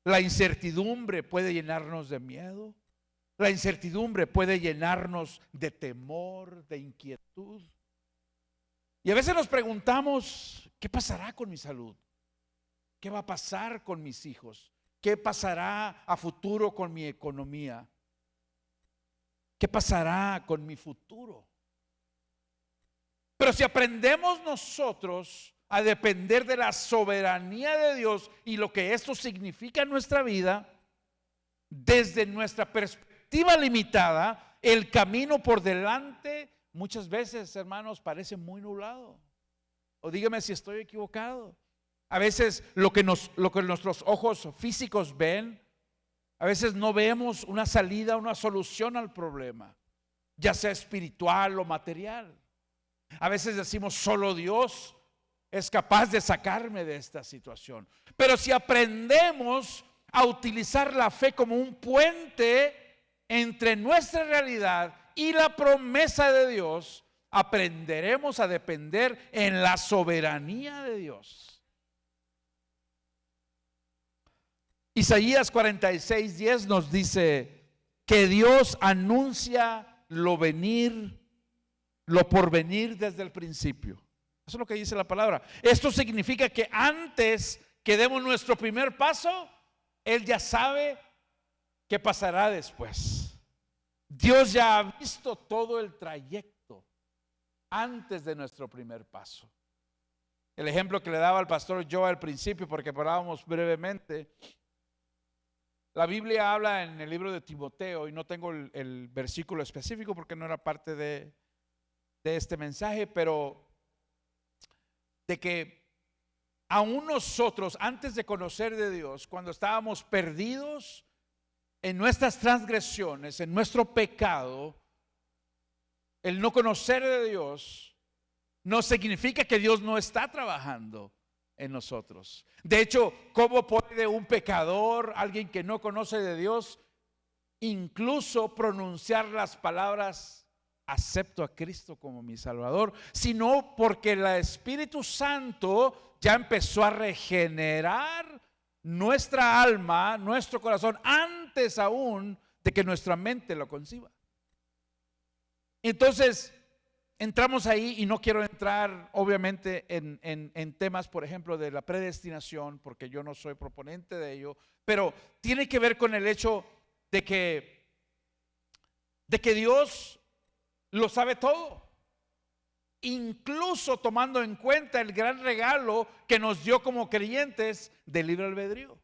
Speaker 3: La incertidumbre puede llenarnos de miedo. La incertidumbre puede llenarnos de temor, de inquietud. Y a veces nos preguntamos, ¿qué pasará con mi salud? ¿Qué va a pasar con mis hijos? ¿Qué pasará a futuro con mi economía? ¿Qué pasará con mi futuro? Pero si aprendemos nosotros a depender de la soberanía de Dios y lo que esto significa en nuestra vida, desde nuestra perspectiva limitada, el camino por delante muchas veces, hermanos, parece muy nublado. O dígame si estoy equivocado. A veces lo que nuestros ojos físicos ven, a veces no vemos una salida, una solución al problema, ya sea espiritual o material. A veces decimos, solo Dios es capaz de sacarme de esta situación. Pero si aprendemos a utilizar la fe como un puente entre nuestra realidad y la promesa de Dios, aprenderemos a depender en la soberanía de Dios. Isaías 46:10 nos dice que Dios anuncia lo porvenir desde el principio. Eso es lo que dice la palabra. Esto significa que antes que demos nuestro primer paso, Él ya sabe qué pasará después. Dios ya ha visto todo el trayecto antes de nuestro primer paso. El ejemplo que le daba al pastor Joe al principio, porque hablábamos brevemente, la Biblia habla en el libro de Timoteo, y no tengo el versículo específico porque no era parte de este mensaje, pero de que aún nosotros, antes de conocer de Dios, cuando estábamos perdidos en nuestras transgresiones, en nuestro pecado, el no conocer de Dios no significa que Dios no está trabajando en nosotros. De hecho, ¿cómo puede un pecador, alguien que no conoce de Dios, incluso pronunciar las palabras acepto a Cristo como mi Salvador? Sino porque el Espíritu Santo ya empezó a regenerar nuestra alma, nuestro corazón, antes aún de que nuestra mente lo conciba. Entonces entramos ahí, y no quiero entrar obviamente en temas, por ejemplo, de la predestinación, porque yo no soy proponente de ello, pero tiene que ver con el hecho de que Dios lo sabe todo, incluso tomando en cuenta el gran regalo que nos dio como creyentes del libre albedrío.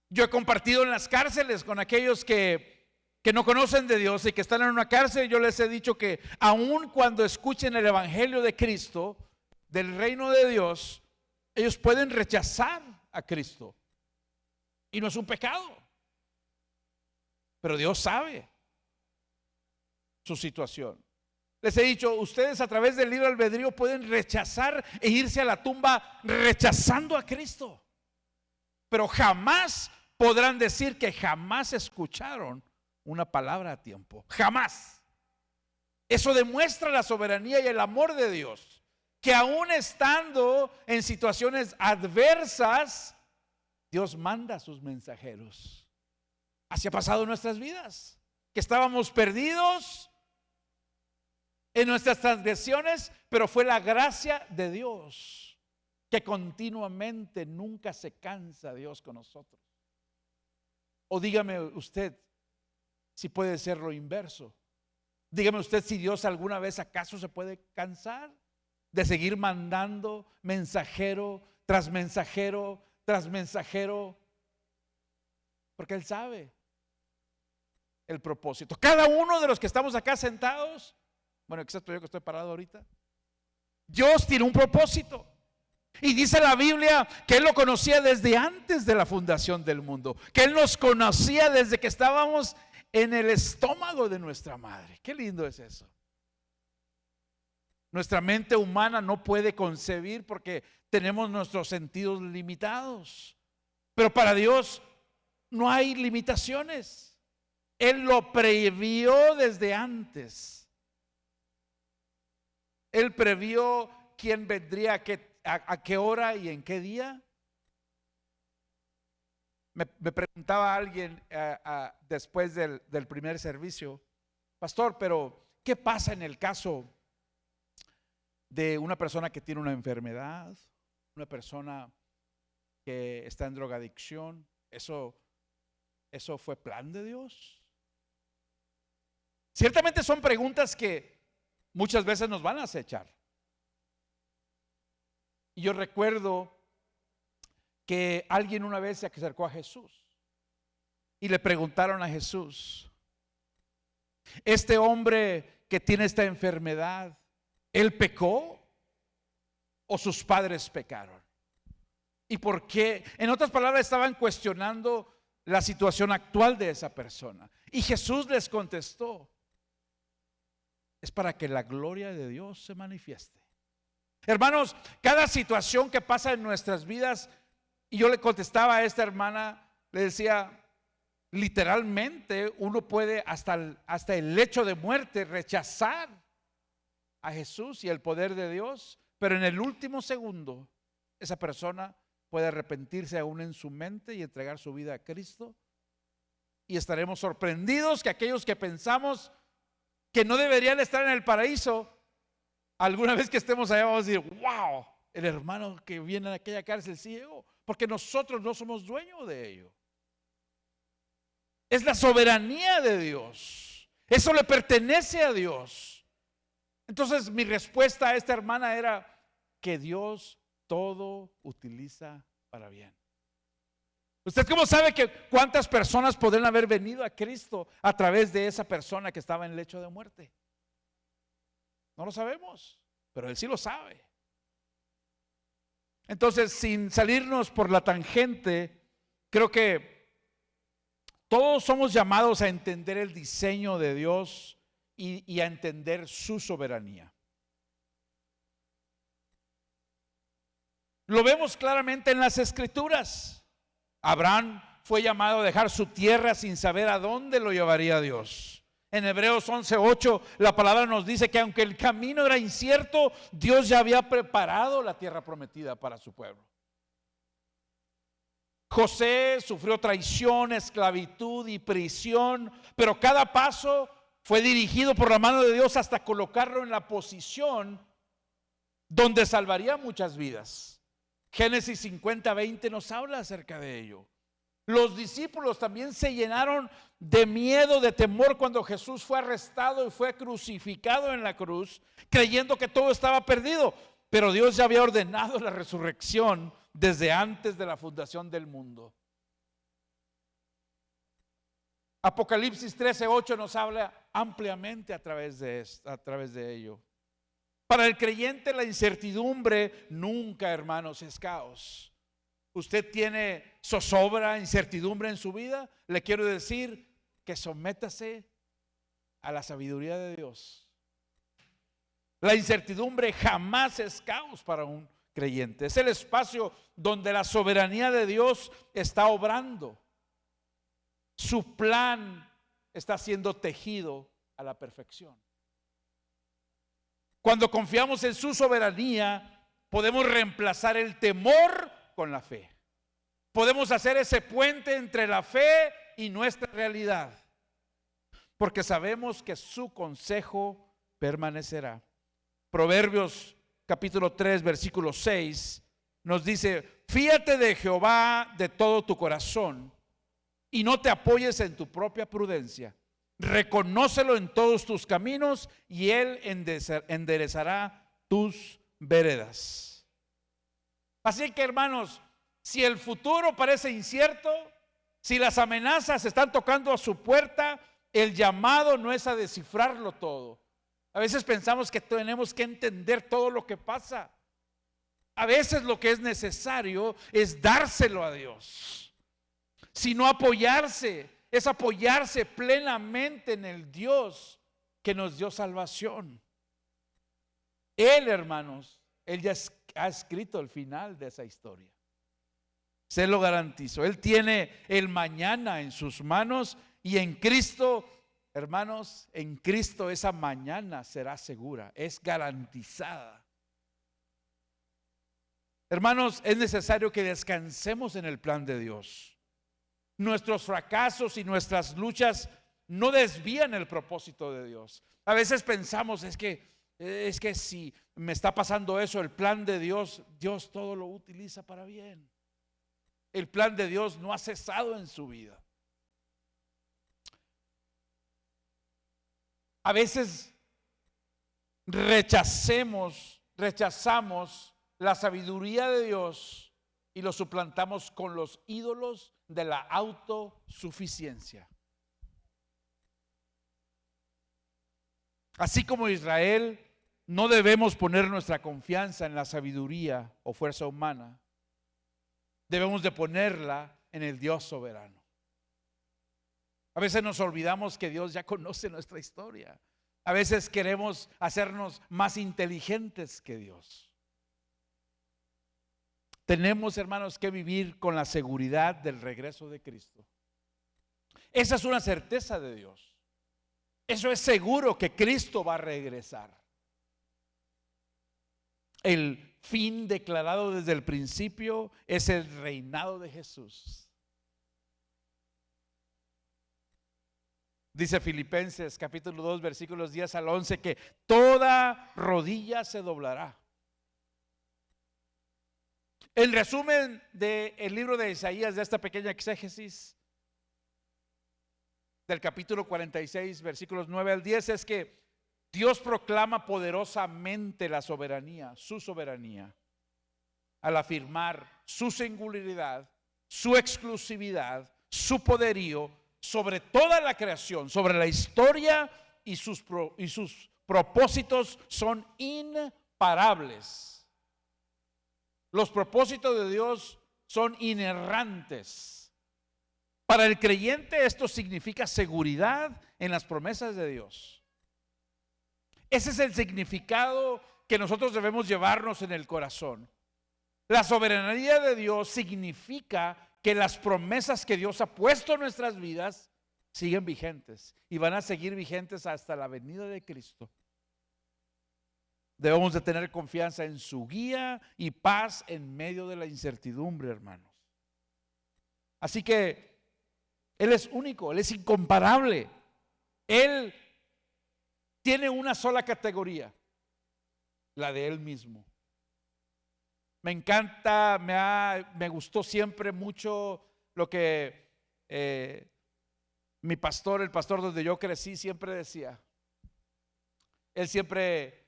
Speaker 3: Yo he compartido en las cárceles con aquellos que no conocen de Dios y que están en una cárcel. Yo les he dicho que aun cuando escuchen el evangelio de Cristo, del reino de Dios, ellos pueden rechazar a Cristo, y no es un pecado, pero Dios sabe su situación. Les he dicho, ustedes a través del libre albedrío pueden rechazar e irse a la tumba rechazando a Cristo, pero jamás podrán decir que jamás escucharon una palabra a tiempo. Jamás. Eso demuestra la soberanía y el amor de Dios, que aún estando en situaciones adversas, Dios manda a sus mensajeros. Así ha pasado en nuestras vidas, que estábamos perdidos en nuestras transgresiones, pero fue la gracia de Dios que continuamente, nunca se cansa Dios con nosotros. O dígame usted si puede ser lo inverso. Dígame usted si Dios alguna vez acaso se puede cansar de seguir mandando mensajero tras mensajero tras mensajero, porque Él sabe el propósito. Cada uno de los que estamos acá sentados, bueno, excepto yo que estoy parado ahorita, Dios tiene un propósito. Y dice la Biblia que Él lo conocía desde antes de la fundación del mundo, que Él nos conocía desde que estábamos en el estómago de nuestra madre. Qué lindo es eso. Nuestra mente humana no puede concebir porque tenemos nuestros sentidos limitados, pero para Dios no hay limitaciones. Él lo previó desde antes. Él previó quién vendría, a qué hora y en qué día? Me preguntaba alguien después del primer servicio, pastor, pero ¿qué pasa en el caso de una persona que tiene una enfermedad, una persona que está en drogadicción? ¿Eso fue plan de Dios? Ciertamente son preguntas que muchas veces nos van a acechar. Y yo recuerdo que alguien una vez se acercó a Jesús y le preguntaron a Jesús, este hombre que tiene esta enfermedad, ¿él pecó o sus padres pecaron? ¿Y por qué? En otras palabras, estaban cuestionando la situación actual de esa persona. Y Jesús les contestó, es para que la gloria de Dios se manifieste. Hermanos, cada situación que pasa en nuestras vidas, y yo le contestaba a esta hermana, le decía, literalmente uno puede hasta el hecho de muerte rechazar a Jesús y el poder de Dios, pero en el último segundo esa persona puede arrepentirse aún en su mente y entregar su vida a Cristo, y estaremos sorprendidos que aquellos que pensamos que no deberían estar en el paraíso, alguna vez que estemos allá vamos a decir, wow, el hermano que viene a aquella cárcel sí llegó, porque nosotros no somos dueños de ello. Es la soberanía de Dios, eso le pertenece a Dios. Entonces mi respuesta a esta hermana era que Dios todo utiliza para bien. ¿Usted cómo sabe que cuántas personas podrían haber venido a Cristo a través de esa persona que estaba en el lecho de muerte? No lo sabemos, pero Él sí lo sabe. Entonces, sin salirnos por la tangente, creo que todos somos llamados a entender el diseño de Dios y a entender su soberanía. Lo vemos claramente en las Escrituras. Abraham fue llamado a dejar su tierra sin saber a dónde lo llevaría Dios. En Hebreos 11:8 la palabra nos dice que aunque el camino era incierto, Dios ya había preparado la tierra prometida para su pueblo. José sufrió traición, esclavitud y prisión, pero cada paso fue dirigido por la mano de Dios hasta colocarlo en la posición donde salvaría muchas vidas. Génesis 50:20 nos habla acerca de ello. Los discípulos también se llenaron de miedo, de temor cuando Jesús fue arrestado y fue crucificado en la cruz, creyendo que todo estaba perdido. Pero Dios ya había ordenado la resurrección desde antes de la fundación del mundo. Apocalipsis 13:8 nos habla ampliamente a través de ello. Para el creyente la incertidumbre nunca, hermanos, es caos. Usted tiene zozobra, incertidumbre en su vida, le quiero decir que sométase a la sabiduría de Dios. La incertidumbre jamás es caos para un creyente. Es el espacio donde la soberanía de Dios está obrando. Su plan está siendo tejido a la perfección. Cuando confiamos en su soberanía, podemos reemplazar el temor con la fe. Podemos hacer ese puente entre la fe y nuestra realidad, porque sabemos que su consejo permanecerá. Proverbios capítulo 3 versículo 6 nos dice: fíate de Jehová de todo tu corazón y no te apoyes en tu propia prudencia. Reconócelo en todos tus caminos y Él enderezará tus veredas. Así que, hermanos, si el futuro parece incierto, si las amenazas están tocando a su puerta, el llamado no es a descifrarlo todo. A veces pensamos que tenemos que entender todo lo que pasa. A veces lo que es necesario es dárselo a Dios, sino apoyarse. Es apoyarse plenamente en el Dios que nos dio salvación. Él, hermanos, Él ya ha escrito el final de esa historia. Se lo garantizo. Él tiene el mañana en sus manos y en Cristo, hermanos, en Cristo esa mañana será segura, es garantizada. Hermanos, es necesario que descansemos en el plan de Dios. Nuestros fracasos y nuestras luchas no desvían el propósito de Dios. A veces pensamos, es que si me está pasando eso, el plan de Dios, Dios todo lo utiliza para bien. El plan de Dios no ha cesado en su vida. A veces rechazamos la sabiduría de Dios y lo suplantamos con los ídolos de la autosuficiencia. Así como Israel, no debemos poner nuestra confianza en la sabiduría o fuerza humana. Debemos de ponerla en el Dios soberano. A veces nos olvidamos que Dios ya conoce nuestra historia. A veces queremos hacernos más inteligentes que Dios. Tenemos, hermanos, que vivir con la seguridad del regreso de Cristo. Esa es una certeza de Dios. Eso es seguro, que Cristo va a regresar. El fin declarado desde el principio es el reinado de Jesús. Dice Filipenses capítulo 2 versículos 10 al 11 que toda rodilla se doblará. El resumen del libro de Isaías, de esta pequeña exégesis del capítulo 46 versículos 9 al 10, es que Dios proclama poderosamente la soberanía, su soberanía, al afirmar su singularidad, su exclusividad, su poderío sobre toda la creación, sobre la historia, y sus propósitos son imparables. Los propósitos de Dios son inerrantes. Para el creyente esto significa seguridad en las promesas de Dios. Ese es el significado que nosotros debemos llevarnos en el corazón. La soberanía de Dios significa que las promesas que Dios ha puesto en nuestras vidas siguen vigentes y van a seguir vigentes hasta la venida de Cristo. Debemos de tener confianza en su guía y paz en medio de la incertidumbre, hermanos. Así que Él es único, Él es incomparable. Él tiene una sola categoría, la de Él mismo. Me encanta, me gustó siempre mucho lo que mi pastor, el pastor donde yo crecí, siempre decía. Él siempre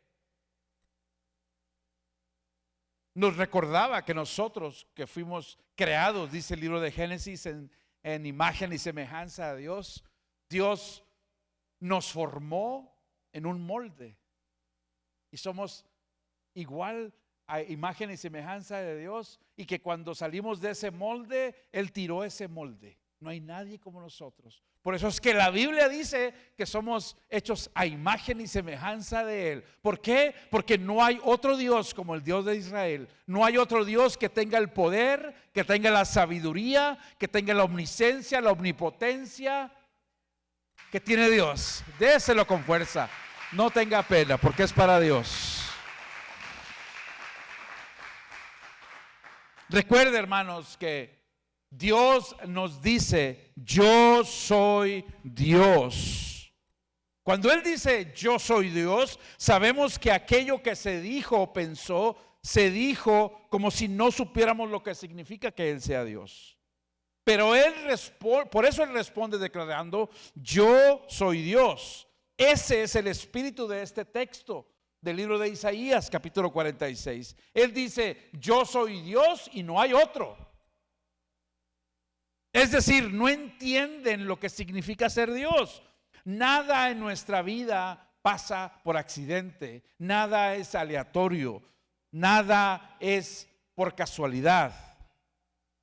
Speaker 3: nos recordaba que nosotros que fuimos creados, dice el libro de Génesis, en imagen y semejanza a Dios. Dios nos formó en un molde y somos igual a imagen y semejanza de Dios, y que cuando salimos de ese molde, Él tiró ese molde. No hay nadie como nosotros. Por eso es que la Biblia dice que somos hechos a imagen y semejanza de Él. ¿Por qué? Porque no hay otro Dios como el Dios de Israel. No hay otro Dios que tenga el poder, que tenga la sabiduría, que tenga la omnisciencia, la omnipotencia que tiene Dios. Déselo con fuerza. No tenga pena, porque es para Dios. Recuerde, hermanos, que Dios nos dice: yo soy Dios. Cuando Él dice yo soy Dios, sabemos que aquello que se dijo o pensó, se dijo como si no supiéramos lo que significa que Él sea Dios. Pero Él por eso Él responde declarando: yo soy Dios. Ese es el espíritu de este texto del libro de Isaías capítulo 46. Él dice: yo soy Dios y no hay otro. Es decir, no entienden lo que significa ser Dios. Nada en nuestra vida pasa por accidente, nada es aleatorio, nada es por casualidad,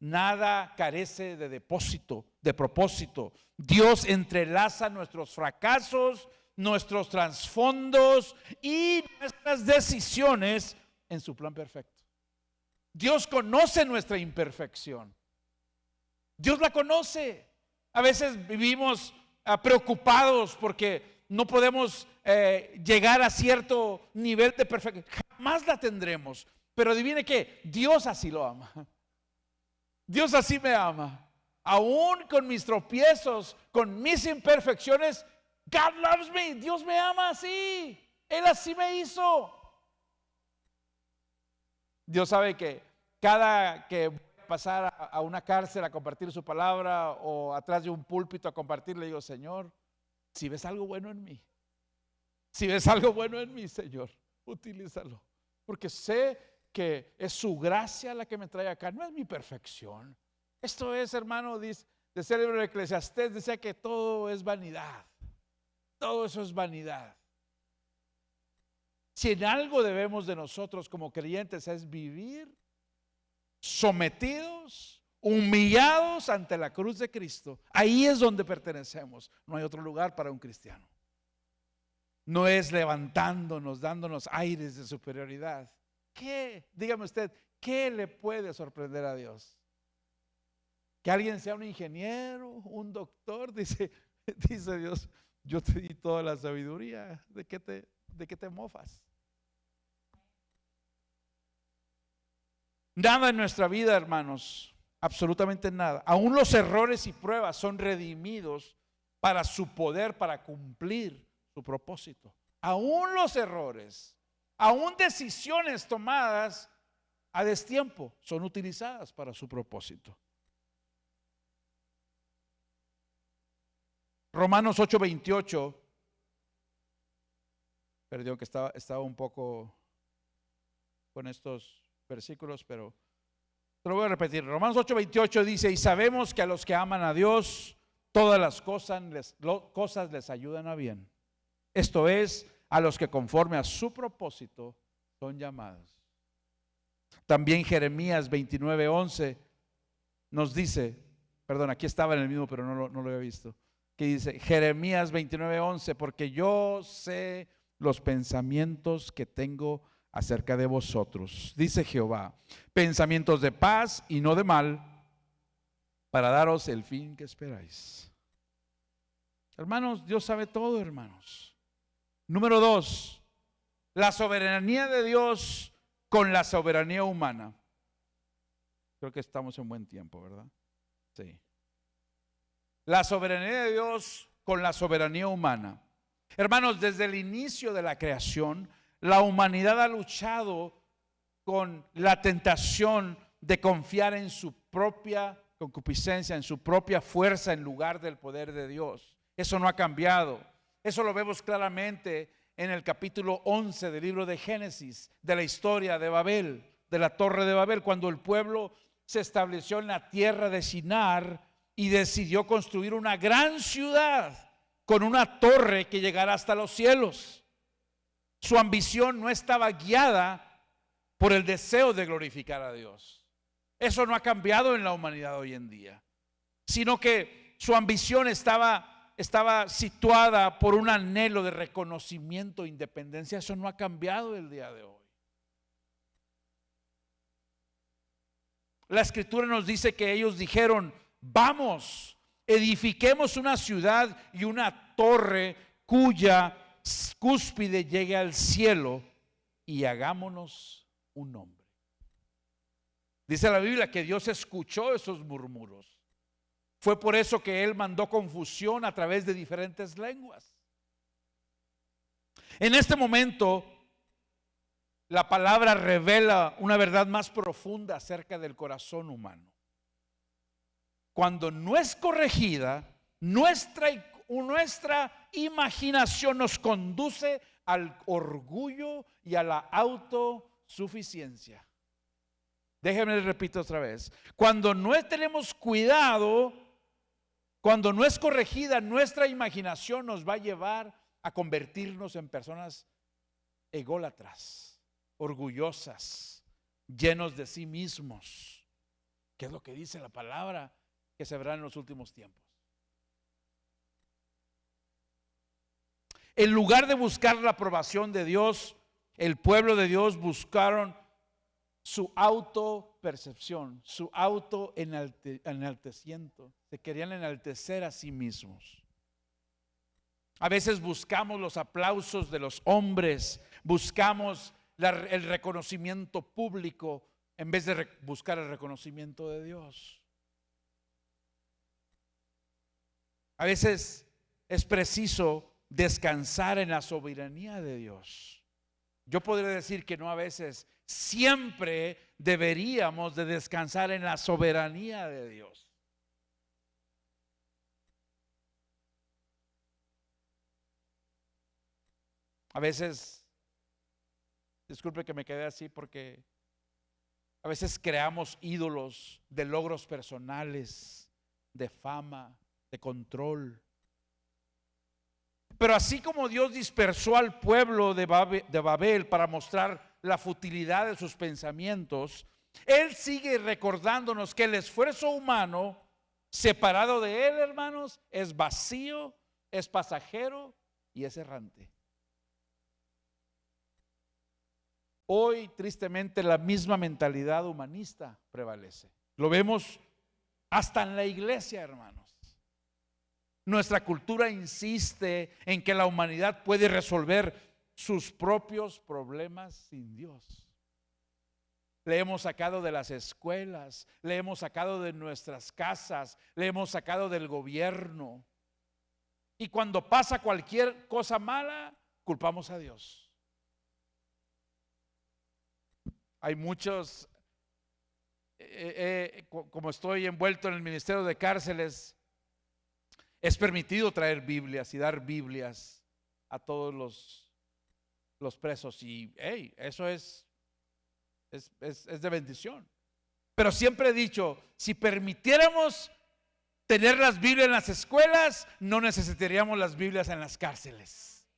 Speaker 3: nada carece de depósito, de propósito. Dios entrelaza nuestros fracasos, nuestros trasfondos y nuestras decisiones en su plan perfecto. Dios conoce nuestra imperfección. Dios la conoce. A veces vivimos preocupados porque no podemos llegar a cierto nivel de perfección. Jamás la tendremos. Pero adivine que Dios así lo ama. Dios así me ama. Aún con mis tropiezos, con mis imperfecciones, God loves me. Dios me ama así. Él así me hizo. Dios sabe que cada que voy a pasar a una cárcel a compartir su palabra o atrás de un púlpito a compartir, le digo, Señor, si ves algo bueno en mí, si ves algo bueno en mí, Señor, utilízalo. Porque sé que es su gracia la que me trae acá, no es mi perfección. Esto es, hermano, dice, el libro de Eclesiastés, dice que todo es vanidad. Todo eso es vanidad. Si en algo debemos de nosotros como creyentes es vivir sometidos, humillados ante la cruz de Cristo, ahí es donde pertenecemos. No hay otro lugar para un cristiano. No es levantándonos, dándonos aires de superioridad. ¿Qué? Dígame usted, ¿qué le puede sorprender a Dios? Que alguien sea un ingeniero, un doctor, dice Dios, yo te di toda la sabiduría, ¿de qué te mofas? Nada en nuestra vida, hermanos, absolutamente nada. Aún los errores y pruebas son redimidos para su poder, para cumplir su propósito. Aún los errores, aún decisiones tomadas a destiempo son utilizadas para su propósito. Romanos 8:28, perdón que estaba un poco con estos versículos, pero te lo voy a repetir. Romanos 8:28 dice, y sabemos que a los que aman a Dios, todas las cosas les ayudan a bien. Esto es, a los que conforme a su propósito son llamados. También Jeremías 29:11 nos dice, perdón, aquí estaba en el mismo, pero no lo había visto, que dice Jeremías 29:11, porque yo sé los pensamientos que tengo acerca de vosotros, dice Jehová, pensamientos de paz y no de mal, para daros el fin que esperáis. Hermanos, Dios sabe todo, hermanos. Número 2, la soberanía de Dios con la soberanía humana. Creo que estamos en buen tiempo, ¿verdad? Sí. La soberanía de Dios con la soberanía humana. Hermanos, desde el inicio de la creación, la humanidad ha luchado con la tentación de confiar en su propia concupiscencia, en su propia fuerza en lugar del poder de Dios. Eso no ha cambiado. Eso lo vemos claramente en el capítulo 11 del libro de Génesis, de la historia de Babel, de la torre de Babel, cuando el pueblo se estableció en la tierra de Shinar y decidió construir una gran ciudad con una torre que llegara hasta los cielos. Su ambición no estaba guiada por el deseo de glorificar a Dios. Eso no ha cambiado en la humanidad hoy en día, sino que su ambición estaba situada por un anhelo de reconocimiento e independencia. Eso no ha cambiado el día de hoy. La escritura nos dice que ellos dijeron, vamos, edifiquemos una ciudad y una torre cuya cúspide llegue al cielo y hagámonos un nombre. Dice la Biblia que Dios escuchó esos murmuros. Fue por eso que Él mandó confusión a través de diferentes lenguas. En este momento, la palabra revela una verdad más profunda acerca del corazón humano. Cuando no es corregida, nuestra imaginación nos conduce al orgullo y a la autosuficiencia. Déjenme repito otra vez. Cuando no tenemos cuidado, cuando no es corregida, nuestra imaginación nos va a llevar a convertirnos en personas ególatras, orgullosas, llenos de sí mismos. ¿Qué es lo que dice la palabra que se verá en los últimos tiempos? En lugar de buscar la aprobación de Dios, el pueblo de Dios buscaron su autopercepción, su autoenaltecimiento. Se querían enaltecer a sí mismos. A veces buscamos los aplausos de los hombres, buscamos el reconocimiento público en vez de buscar el reconocimiento de Dios. A veces es preciso descansar en la soberanía de Dios. Yo podría decir que no a veces, siempre deberíamos de descansar en la soberanía de Dios. A veces, disculpe que me quedé así porque a veces creamos ídolos de logros personales, de fama, de control. Pero así como Dios dispersó al pueblo de Babel para mostrar la futilidad de sus pensamientos, Él sigue recordándonos que el esfuerzo humano separado de Él, hermanos, es vacío, es pasajero y es errante. Hoy, tristemente, la misma mentalidad humanista prevalece. Lo vemos hasta en la iglesia, hermanos. Nuestra cultura insiste en que la humanidad puede resolver sus propios problemas sin Dios. Le hemos sacado de las escuelas, le hemos sacado de nuestras casas, le hemos sacado del gobierno. Y cuando pasa cualquier cosa mala, culpamos a Dios. Hay muchos, como estoy envuelto en el ministerio de cárceles, es permitido traer Biblias y dar Biblias a todos los presos. Y eso es de bendición. Pero siempre he dicho, si permitiéramos tener las Biblias en las escuelas, no necesitaríamos las Biblias en las cárceles.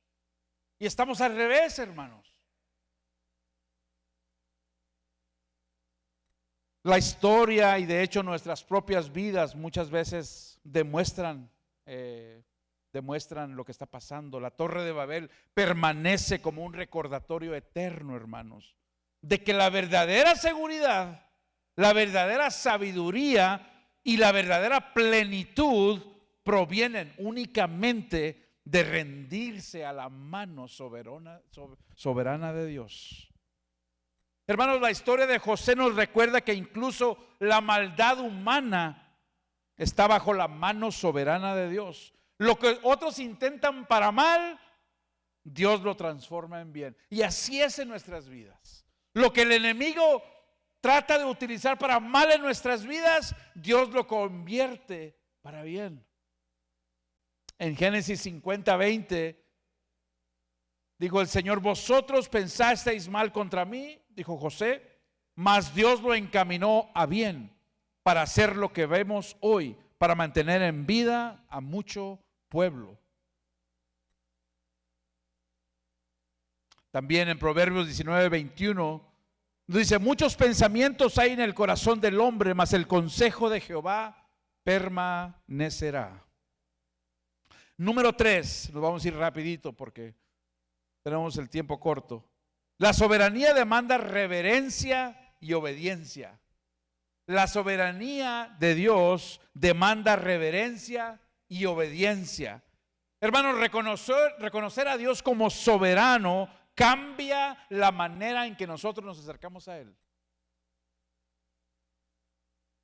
Speaker 3: Y estamos al revés, hermanos. La historia y de hecho nuestras propias vidas muchas veces demuestran lo que está pasando. La Torre de Babel permanece como un recordatorio eterno, hermanos, de que la verdadera seguridad, la verdadera sabiduría y la verdadera plenitud provienen únicamente de rendirse a la mano soberana de Dios. Hermanos, la historia de José nos recuerda que incluso la maldad humana está bajo la mano soberana de Dios. Lo que otros intentan para mal, Dios lo transforma en bien. Y así es en nuestras vidas. Lo que el enemigo trata de utilizar para mal en nuestras vidas, Dios lo convierte para bien. En Génesis 50:20 dijo el Señor: vosotros pensasteis mal contra mí, dijo José, mas Dios lo encaminó a bien para hacer lo que vemos hoy, para mantener en vida a mucho pueblo. También en Proverbios 19:21 dice: muchos pensamientos hay en el corazón del hombre, mas el consejo de Jehová permanecerá. Número 3, nos vamos a ir rapidito porque tenemos el tiempo corto. La soberanía demanda reverencia y obediencia. La soberanía de Dios demanda reverencia y obediencia. Hermanos, reconocer a Dios como soberano cambia la manera en que nosotros nos acercamos a Él.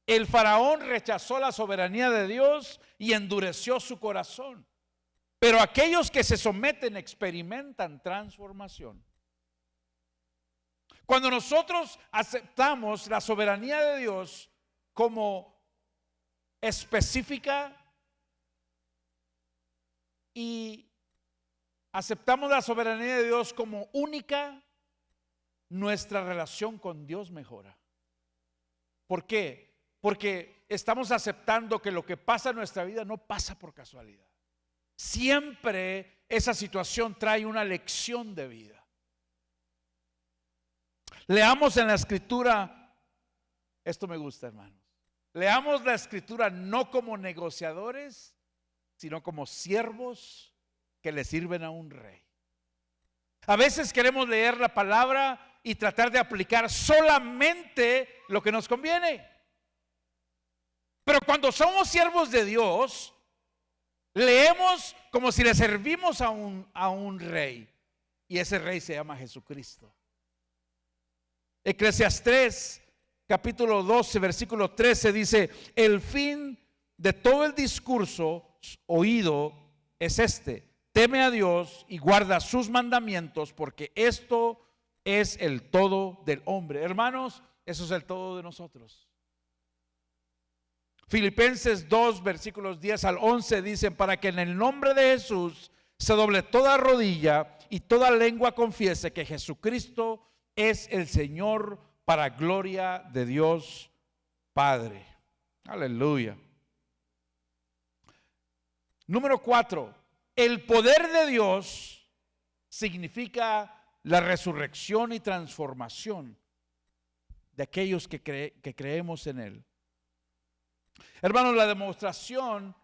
Speaker 3: El faraón rechazó la soberanía de Dios y endureció su corazón. Pero aquellos que se someten experimentan transformación. Cuando nosotros aceptamos la soberanía de Dios como específica y aceptamos la soberanía de Dios como única, nuestra relación con Dios mejora. ¿Por qué? Porque estamos aceptando que lo que pasa en nuestra vida no pasa por casualidad. Siempre esa situación trae una lección de vida. Leamos en la Escritura, esto me gusta, hermanos. Leamos la Escritura no como negociadores, sino como siervos que le sirven a un rey. A veces queremos leer la palabra y tratar de aplicar solamente lo que nos conviene. Pero cuando somos siervos de Dios, leemos como si le servimos a un rey. Y ese rey se llama Jesucristo. Eclesiastés capítulo 12 versículo 13 dice: el fin de todo el discurso oído es este: teme a Dios y guarda sus mandamientos, porque esto es el todo del hombre. Hermanos, eso es el todo de nosotros. Filipenses 2 versículos 10 al 11 dicen: para que en el nombre de Jesús se doble toda rodilla y toda lengua confiese que Jesucristo es el Señor, para gloria de Dios Padre. Aleluya. Número 4, el poder de Dios significa la resurrección y transformación de aquellos que creemos en Él. Hermanos, la demostración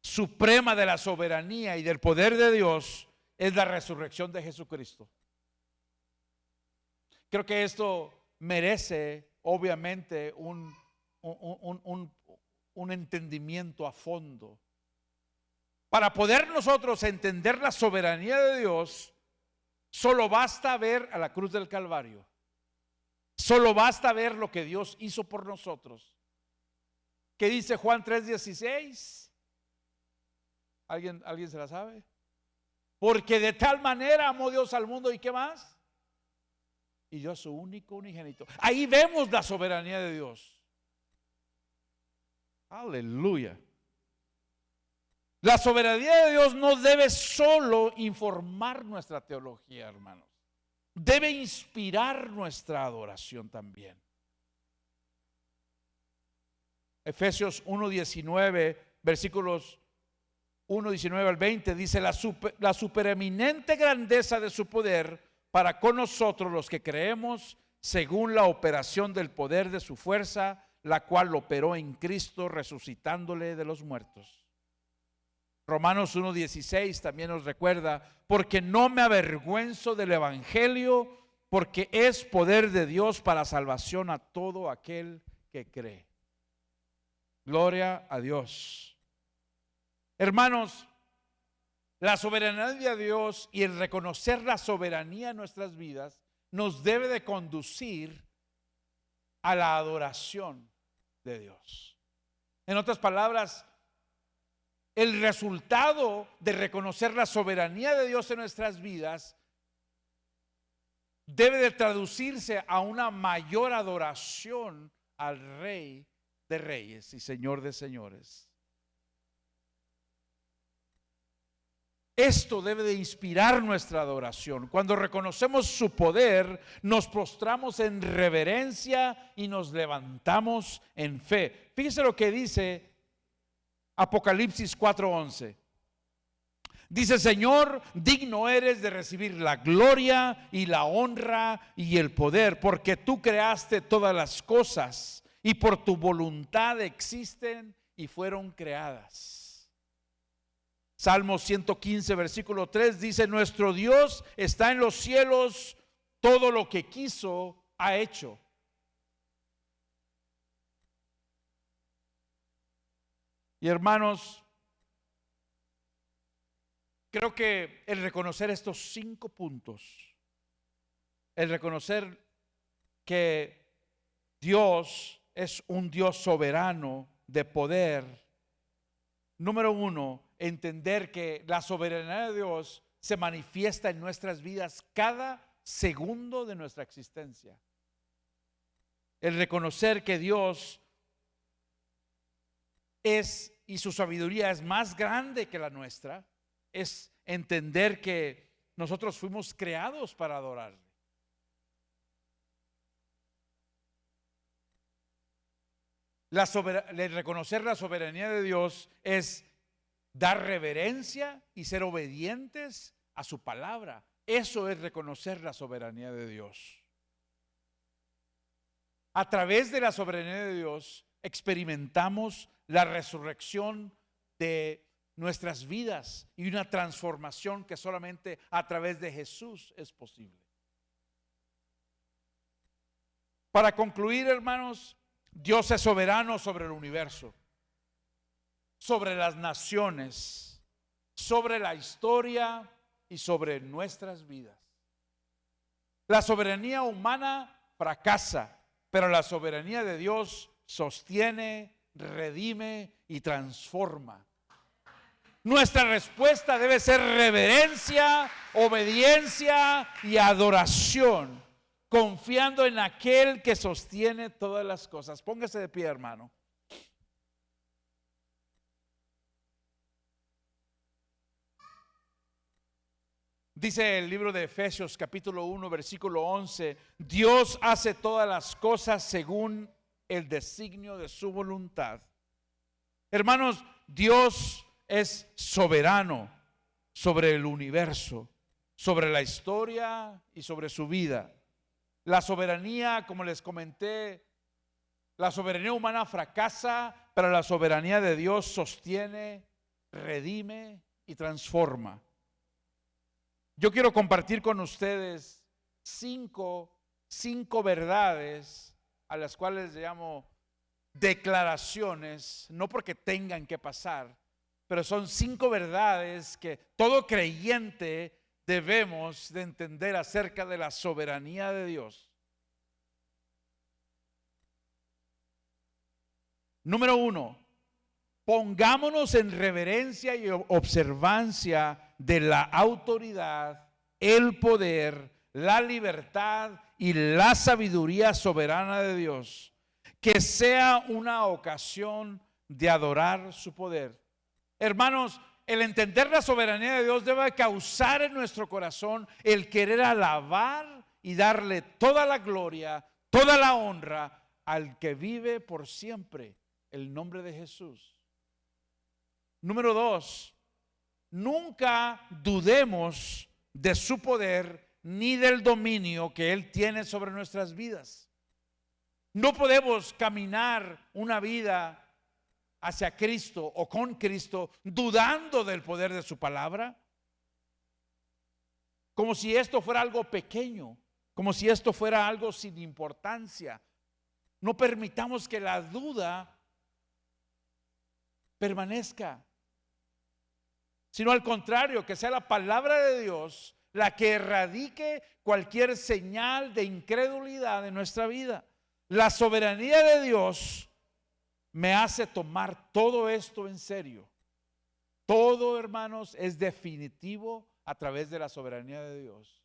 Speaker 3: suprema de la soberanía y del poder de Dios es la resurrección de Jesucristo. Creo que esto merece obviamente un entendimiento a fondo. Para poder nosotros entender la soberanía de Dios, solo basta ver a la cruz del Calvario. Solo basta ver lo que Dios hizo por nosotros. ¿Qué dice Juan 3:16? ¿Alguien se la sabe? Porque de tal manera amó Dios al mundo, ¿y qué más? Y dio a su único unigénito. Ahí vemos la soberanía de Dios. Aleluya. La soberanía de Dios no debe solo informar nuestra teología, hermanos. Debe inspirar nuestra adoración también. Efesios 1:19, versículos 1:19 al 20 dice: la supereminente grandeza de su poder para con nosotros los que creemos, según la operación del poder de su fuerza, la cual operó en Cristo, resucitándole de los muertos. Romanos 1:16 también nos recuerda: porque no me avergüenzo del evangelio, porque es poder de Dios para salvación a todo aquel que cree. Gloria a Dios. Hermanos, la soberanía de Dios y el reconocer la soberanía en nuestras vidas nos debe de conducir a la adoración de Dios. En otras palabras, el resultado de reconocer la soberanía de Dios en nuestras vidas debe de traducirse a una mayor adoración al Rey de Reyes y Señor de Señores. Esto debe de inspirar nuestra adoración. Cuando reconocemos su poder, nos postramos en reverencia y nos levantamos en fe. Fíjese lo que dice Apocalipsis 4:11. Dice: Señor, digno eres de recibir la gloria y la honra y el poder, porque tú creaste todas las cosas y por tu voluntad existen y fueron creadas. Salmo 115 versículo 3 dice: nuestro Dios está en los cielos, todo lo que quiso ha hecho. Y hermanos, creo que el reconocer estos 5 puntos, el reconocer que Dios es un Dios soberano de poder. Número 1, entender que la soberanía de Dios se manifiesta en nuestras vidas cada segundo de nuestra existencia. El reconocer que Dios es y su sabiduría es más grande que la nuestra, es entender que nosotros fuimos creados para adorarle. El reconocer la soberanía de Dios es dar reverencia y ser obedientes a su palabra. Eso es reconocer la soberanía de Dios. A través de la soberanía de Dios experimentamos la resurrección de nuestras vidas y una transformación que solamente a través de Jesús es posible. Para concluir, hermanos, Dios es soberano sobre el universo, sobre las naciones, sobre la historia y sobre nuestras vidas. La soberanía humana fracasa, pero la soberanía de Dios sostiene, redime y transforma. Nuestra respuesta debe ser reverencia, obediencia y adoración, confiando en aquel que sostiene todas las cosas. Póngase de pie, hermano. Dice el libro de Efesios capítulo 1 versículo 11, Dios hace todas las cosas según el designio de su voluntad. Hermanos, Dios es soberano sobre el universo, sobre la historia y sobre su vida. La soberanía, como les comenté, la soberanía humana fracasa, pero la soberanía de Dios sostiene, redime y transforma. Yo quiero compartir con ustedes cinco verdades a las cuales llamo declaraciones, no porque tengan que pasar, pero son 5 verdades que todo creyente debemos de entender acerca de la soberanía de Dios. Número 1, pongámonos en reverencia y observancia de la autoridad, el poder, la libertad y la sabiduría soberana de Dios. Que sea una ocasión de adorar su poder. Hermanos, el entender la soberanía de Dios debe causar en nuestro corazón el querer alabar y darle toda la gloria, toda la honra al que vive por siempre, el nombre de Jesús. Número 2, nunca dudemos de su poder ni del dominio que Él tiene sobre nuestras vidas. No podemos caminar una vida hacia Cristo o con Cristo dudando del poder de su palabra, como si esto fuera algo pequeño, como si esto fuera algo sin importancia. No permitamos que la duda permanezca, sino al contrario, que sea la palabra de Dios la que erradique cualquier señal de incredulidad en nuestra vida. La soberanía de Dios me hace tomar todo esto en serio. Todo, hermanos, es definitivo a través de la soberanía de Dios.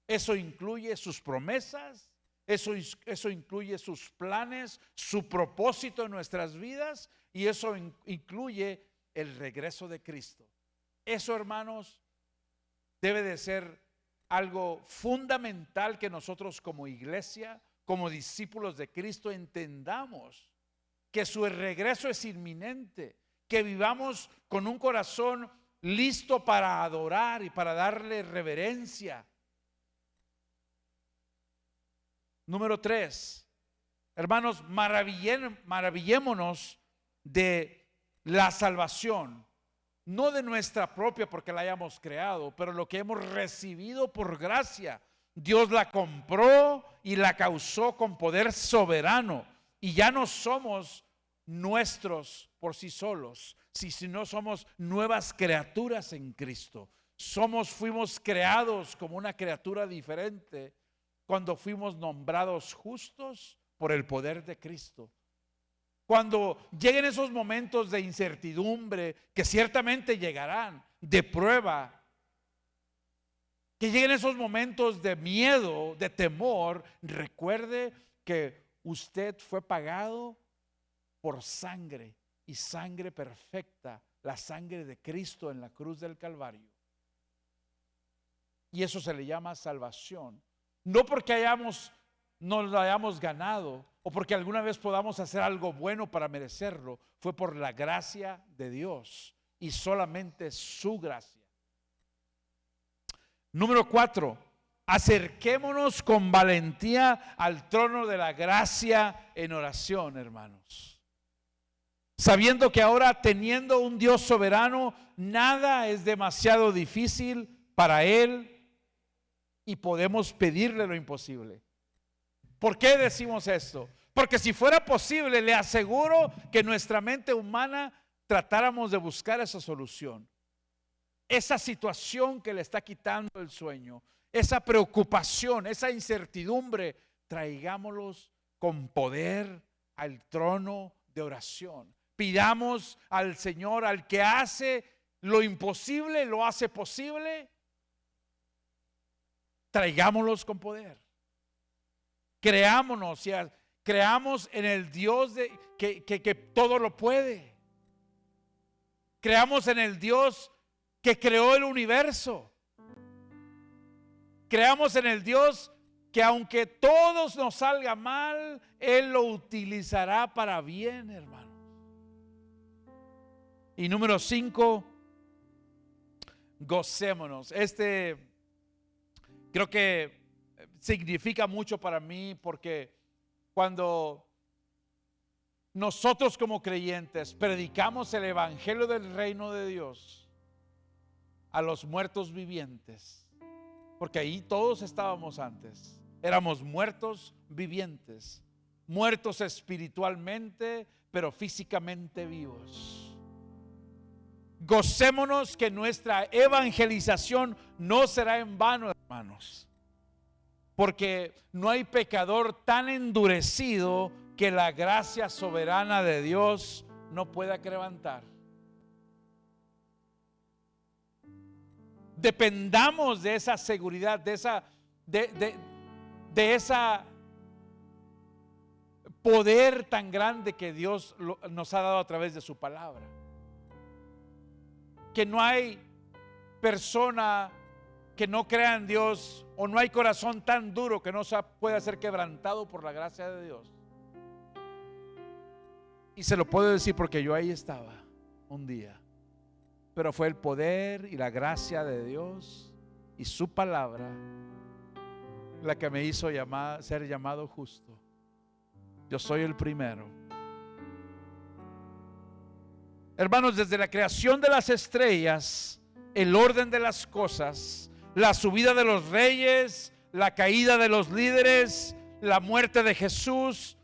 Speaker 3: Eso incluye sus promesas, eso incluye sus planes, su propósito en nuestras vidas, y eso incluye el regreso de Cristo. Eso, hermanos, debe de ser algo fundamental que nosotros como iglesia, como discípulos de Cristo, entendamos que su regreso es inminente, que vivamos con un corazón listo para adorar y para darle reverencia. Número 3, hermanos, maravillémonos de la salvación, no de nuestra propia porque la hayamos creado, pero lo que hemos recibido por gracia. Dios la compró y la causó con poder soberano, y ya no somos nuestros por sí solos, sino somos nuevas criaturas en Cristo. Fuimos creados como una criatura diferente cuando fuimos nombrados justos por el poder de Cristo. Cuando lleguen esos momentos de incertidumbre, que ciertamente llegarán, de prueba, que lleguen esos momentos de miedo, de temor, recuerde que usted fue pagado por sangre, y sangre perfecta, la sangre de Cristo en la cruz del Calvario. Y eso se le llama salvación. No porque nos lo hayamos ganado o porque alguna vez podamos hacer algo bueno para merecerlo. Fue por la gracia de Dios y solamente su gracia. Número 4, acerquémonos con valentía al trono de la gracia en oración, hermanos. Sabiendo que ahora, teniendo un Dios soberano, nada es demasiado difícil para Él y podemos pedirle lo imposible. ¿Por qué decimos esto? Porque si fuera posible, le aseguro que nuestra mente humana tratáramos de buscar esa solución. Esa situación que le está quitando el sueño, esa preocupación, esa incertidumbre traigámoslos con poder al trono de oración. Pidamos al Señor, al que hace lo imposible, lo hace posible. Traigámoslos con poder. Creámonos, creamos en el Dios que todo lo puede. Creamos en el Dios que creó el universo. Creamos en el Dios que aunque todos nos salga mal, Él lo utilizará para bien, hermanos. Y número 5, gocémonos. Creo que significa mucho para mí, porque cuando nosotros como creyentes predicamos el evangelio del reino de Dios a los muertos vivientes, porque ahí todos estábamos antes, éramos muertos vivientes, muertos espiritualmente, pero físicamente vivos. Gocémonos que nuestra evangelización no será en vano, hermanos, porque no hay pecador tan endurecido que la gracia soberana de Dios no pueda quebrantar. Dependamos de esa seguridad, de esa poder tan grande que Dios nos ha dado a través de su palabra. Que no hay persona que no crea en Dios, o no hay corazón tan duro que no pueda ser quebrantado por la gracia de Dios. Y se lo puedo decir porque yo ahí estaba un día, pero fue el poder y la gracia de Dios y su palabra la que me hizo ser llamado justo. Yo soy el primero. Hermanos, desde la creación de las estrellas, el orden de las cosas, la subida de los reyes, la caída de los líderes, la muerte de Jesús,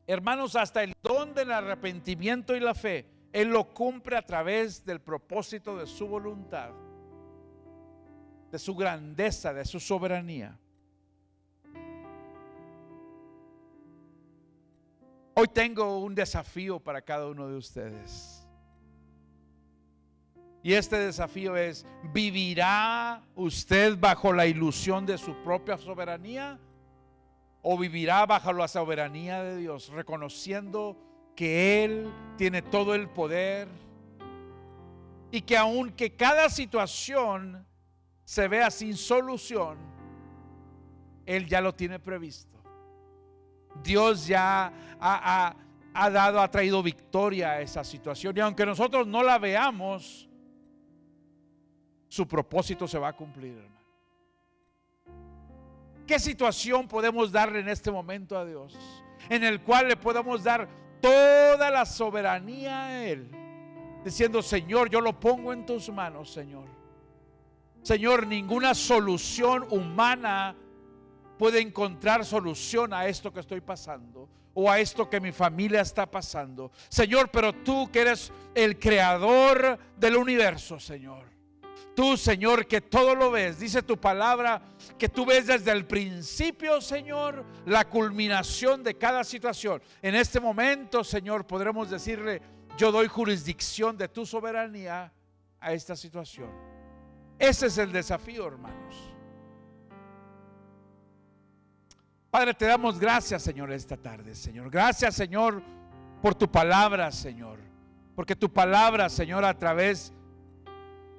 Speaker 3: hermanos, hasta el don del arrepentimiento y la fe, Él lo cumple a través del propósito de su voluntad, de su grandeza, de su soberanía. Hoy tengo un desafío para cada uno de ustedes. Y este desafío es: ¿vivirá usted bajo la ilusión de su propia soberanía? ¿O vivirá bajo la soberanía de Dios, reconociendo que Él tiene todo el poder? Y que aunque cada situación se vea sin solución, Él ya lo tiene previsto. Dios ya ha traído victoria a esa situación. Y aunque nosotros no la veamos, su propósito se va a cumplir, hermano. ¿Qué situación podemos darle en este momento a Dios, en el cual le podamos dar toda la soberanía a Él, diciendo: Señor, yo lo pongo en tus manos, Señor? Señor, ninguna solución humana puede encontrar solución a esto que estoy pasando, o a esto que mi familia está pasando, Señor, pero tú que eres el creador del universo, Señor, tú, Señor, que todo lo ves, dice tu palabra que tú ves desde el principio, Señor, la culminación de cada situación. En este momento, Señor, podremos decirle: yo doy jurisdicción de tu soberanía a esta situación. Ese es el desafío, hermanos. Padre, te damos gracias, Señor, esta tarde, Señor. Gracias, Señor, por tu palabra, Señor. Porque tu palabra, Señor, a través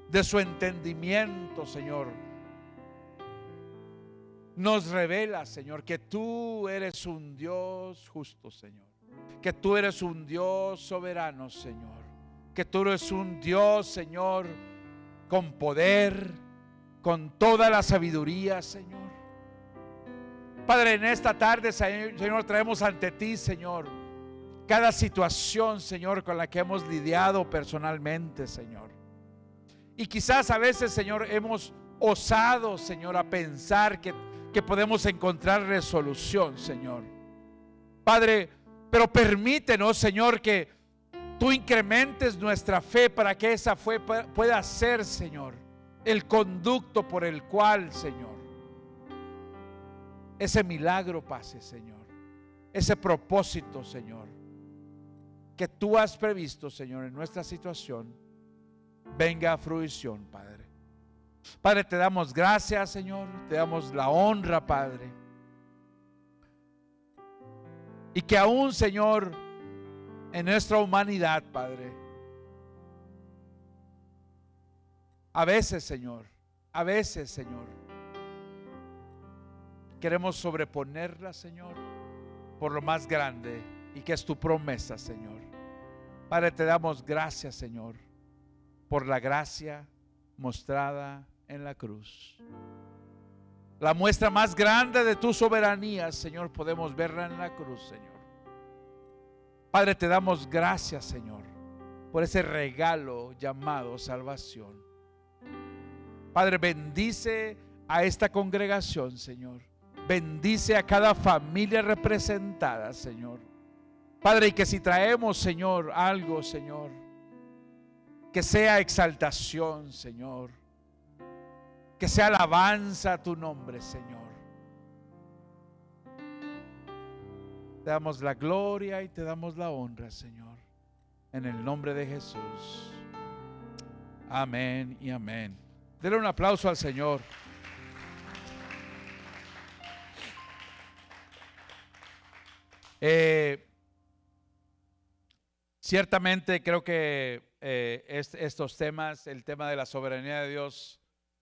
Speaker 3: de su entendimiento, Señor, nos revela, Señor, que tú eres un Dios justo, Señor. Que tú eres un Dios soberano, Señor. Que tú eres un Dios, Señor, con poder, con toda la sabiduría, Señor. Padre, en esta tarde, Señor, traemos ante ti, Señor, cada situación, Señor, con la que hemos lidiado personalmente, Señor. Y quizás a veces, Señor, hemos osado, Señor, a pensar que podemos encontrar resolución, Señor. Padre, pero permítenos, Señor, que tú incrementes nuestra fe para que esa fe pueda ser, Señor, el conducto por el cual, Señor, ese milagro pase, Señor. Ese propósito, Señor, que tú has previsto, Señor, en nuestra situación, venga a fruición, Padre. Padre, te damos gracias, Señor, te damos la honra, Padre. Y que aún, Señor, en nuestra humanidad, Padre, a veces, Señor, queremos sobreponerla, Señor, por lo más grande y que es tu promesa, Señor. Padre, te damos gracias, Señor, por la gracia mostrada en la cruz. La muestra más grande de tu soberanía, Señor, podemos verla en la cruz, Señor. Padre, te damos gracias, Señor, por ese regalo llamado salvación. Padre, bendice a esta congregación, Señor. Bendice a cada familia representada, Señor. Padre, y que si traemos, Señor, algo, Señor, que sea exaltación, Señor, que sea alabanza a tu nombre, Señor. Te damos la gloria y te damos la honra, Señor, en el nombre de Jesús. Amén y amén. Denle un aplauso al Señor. Ciertamente creo que estos temas, el tema de la soberanía de Dios,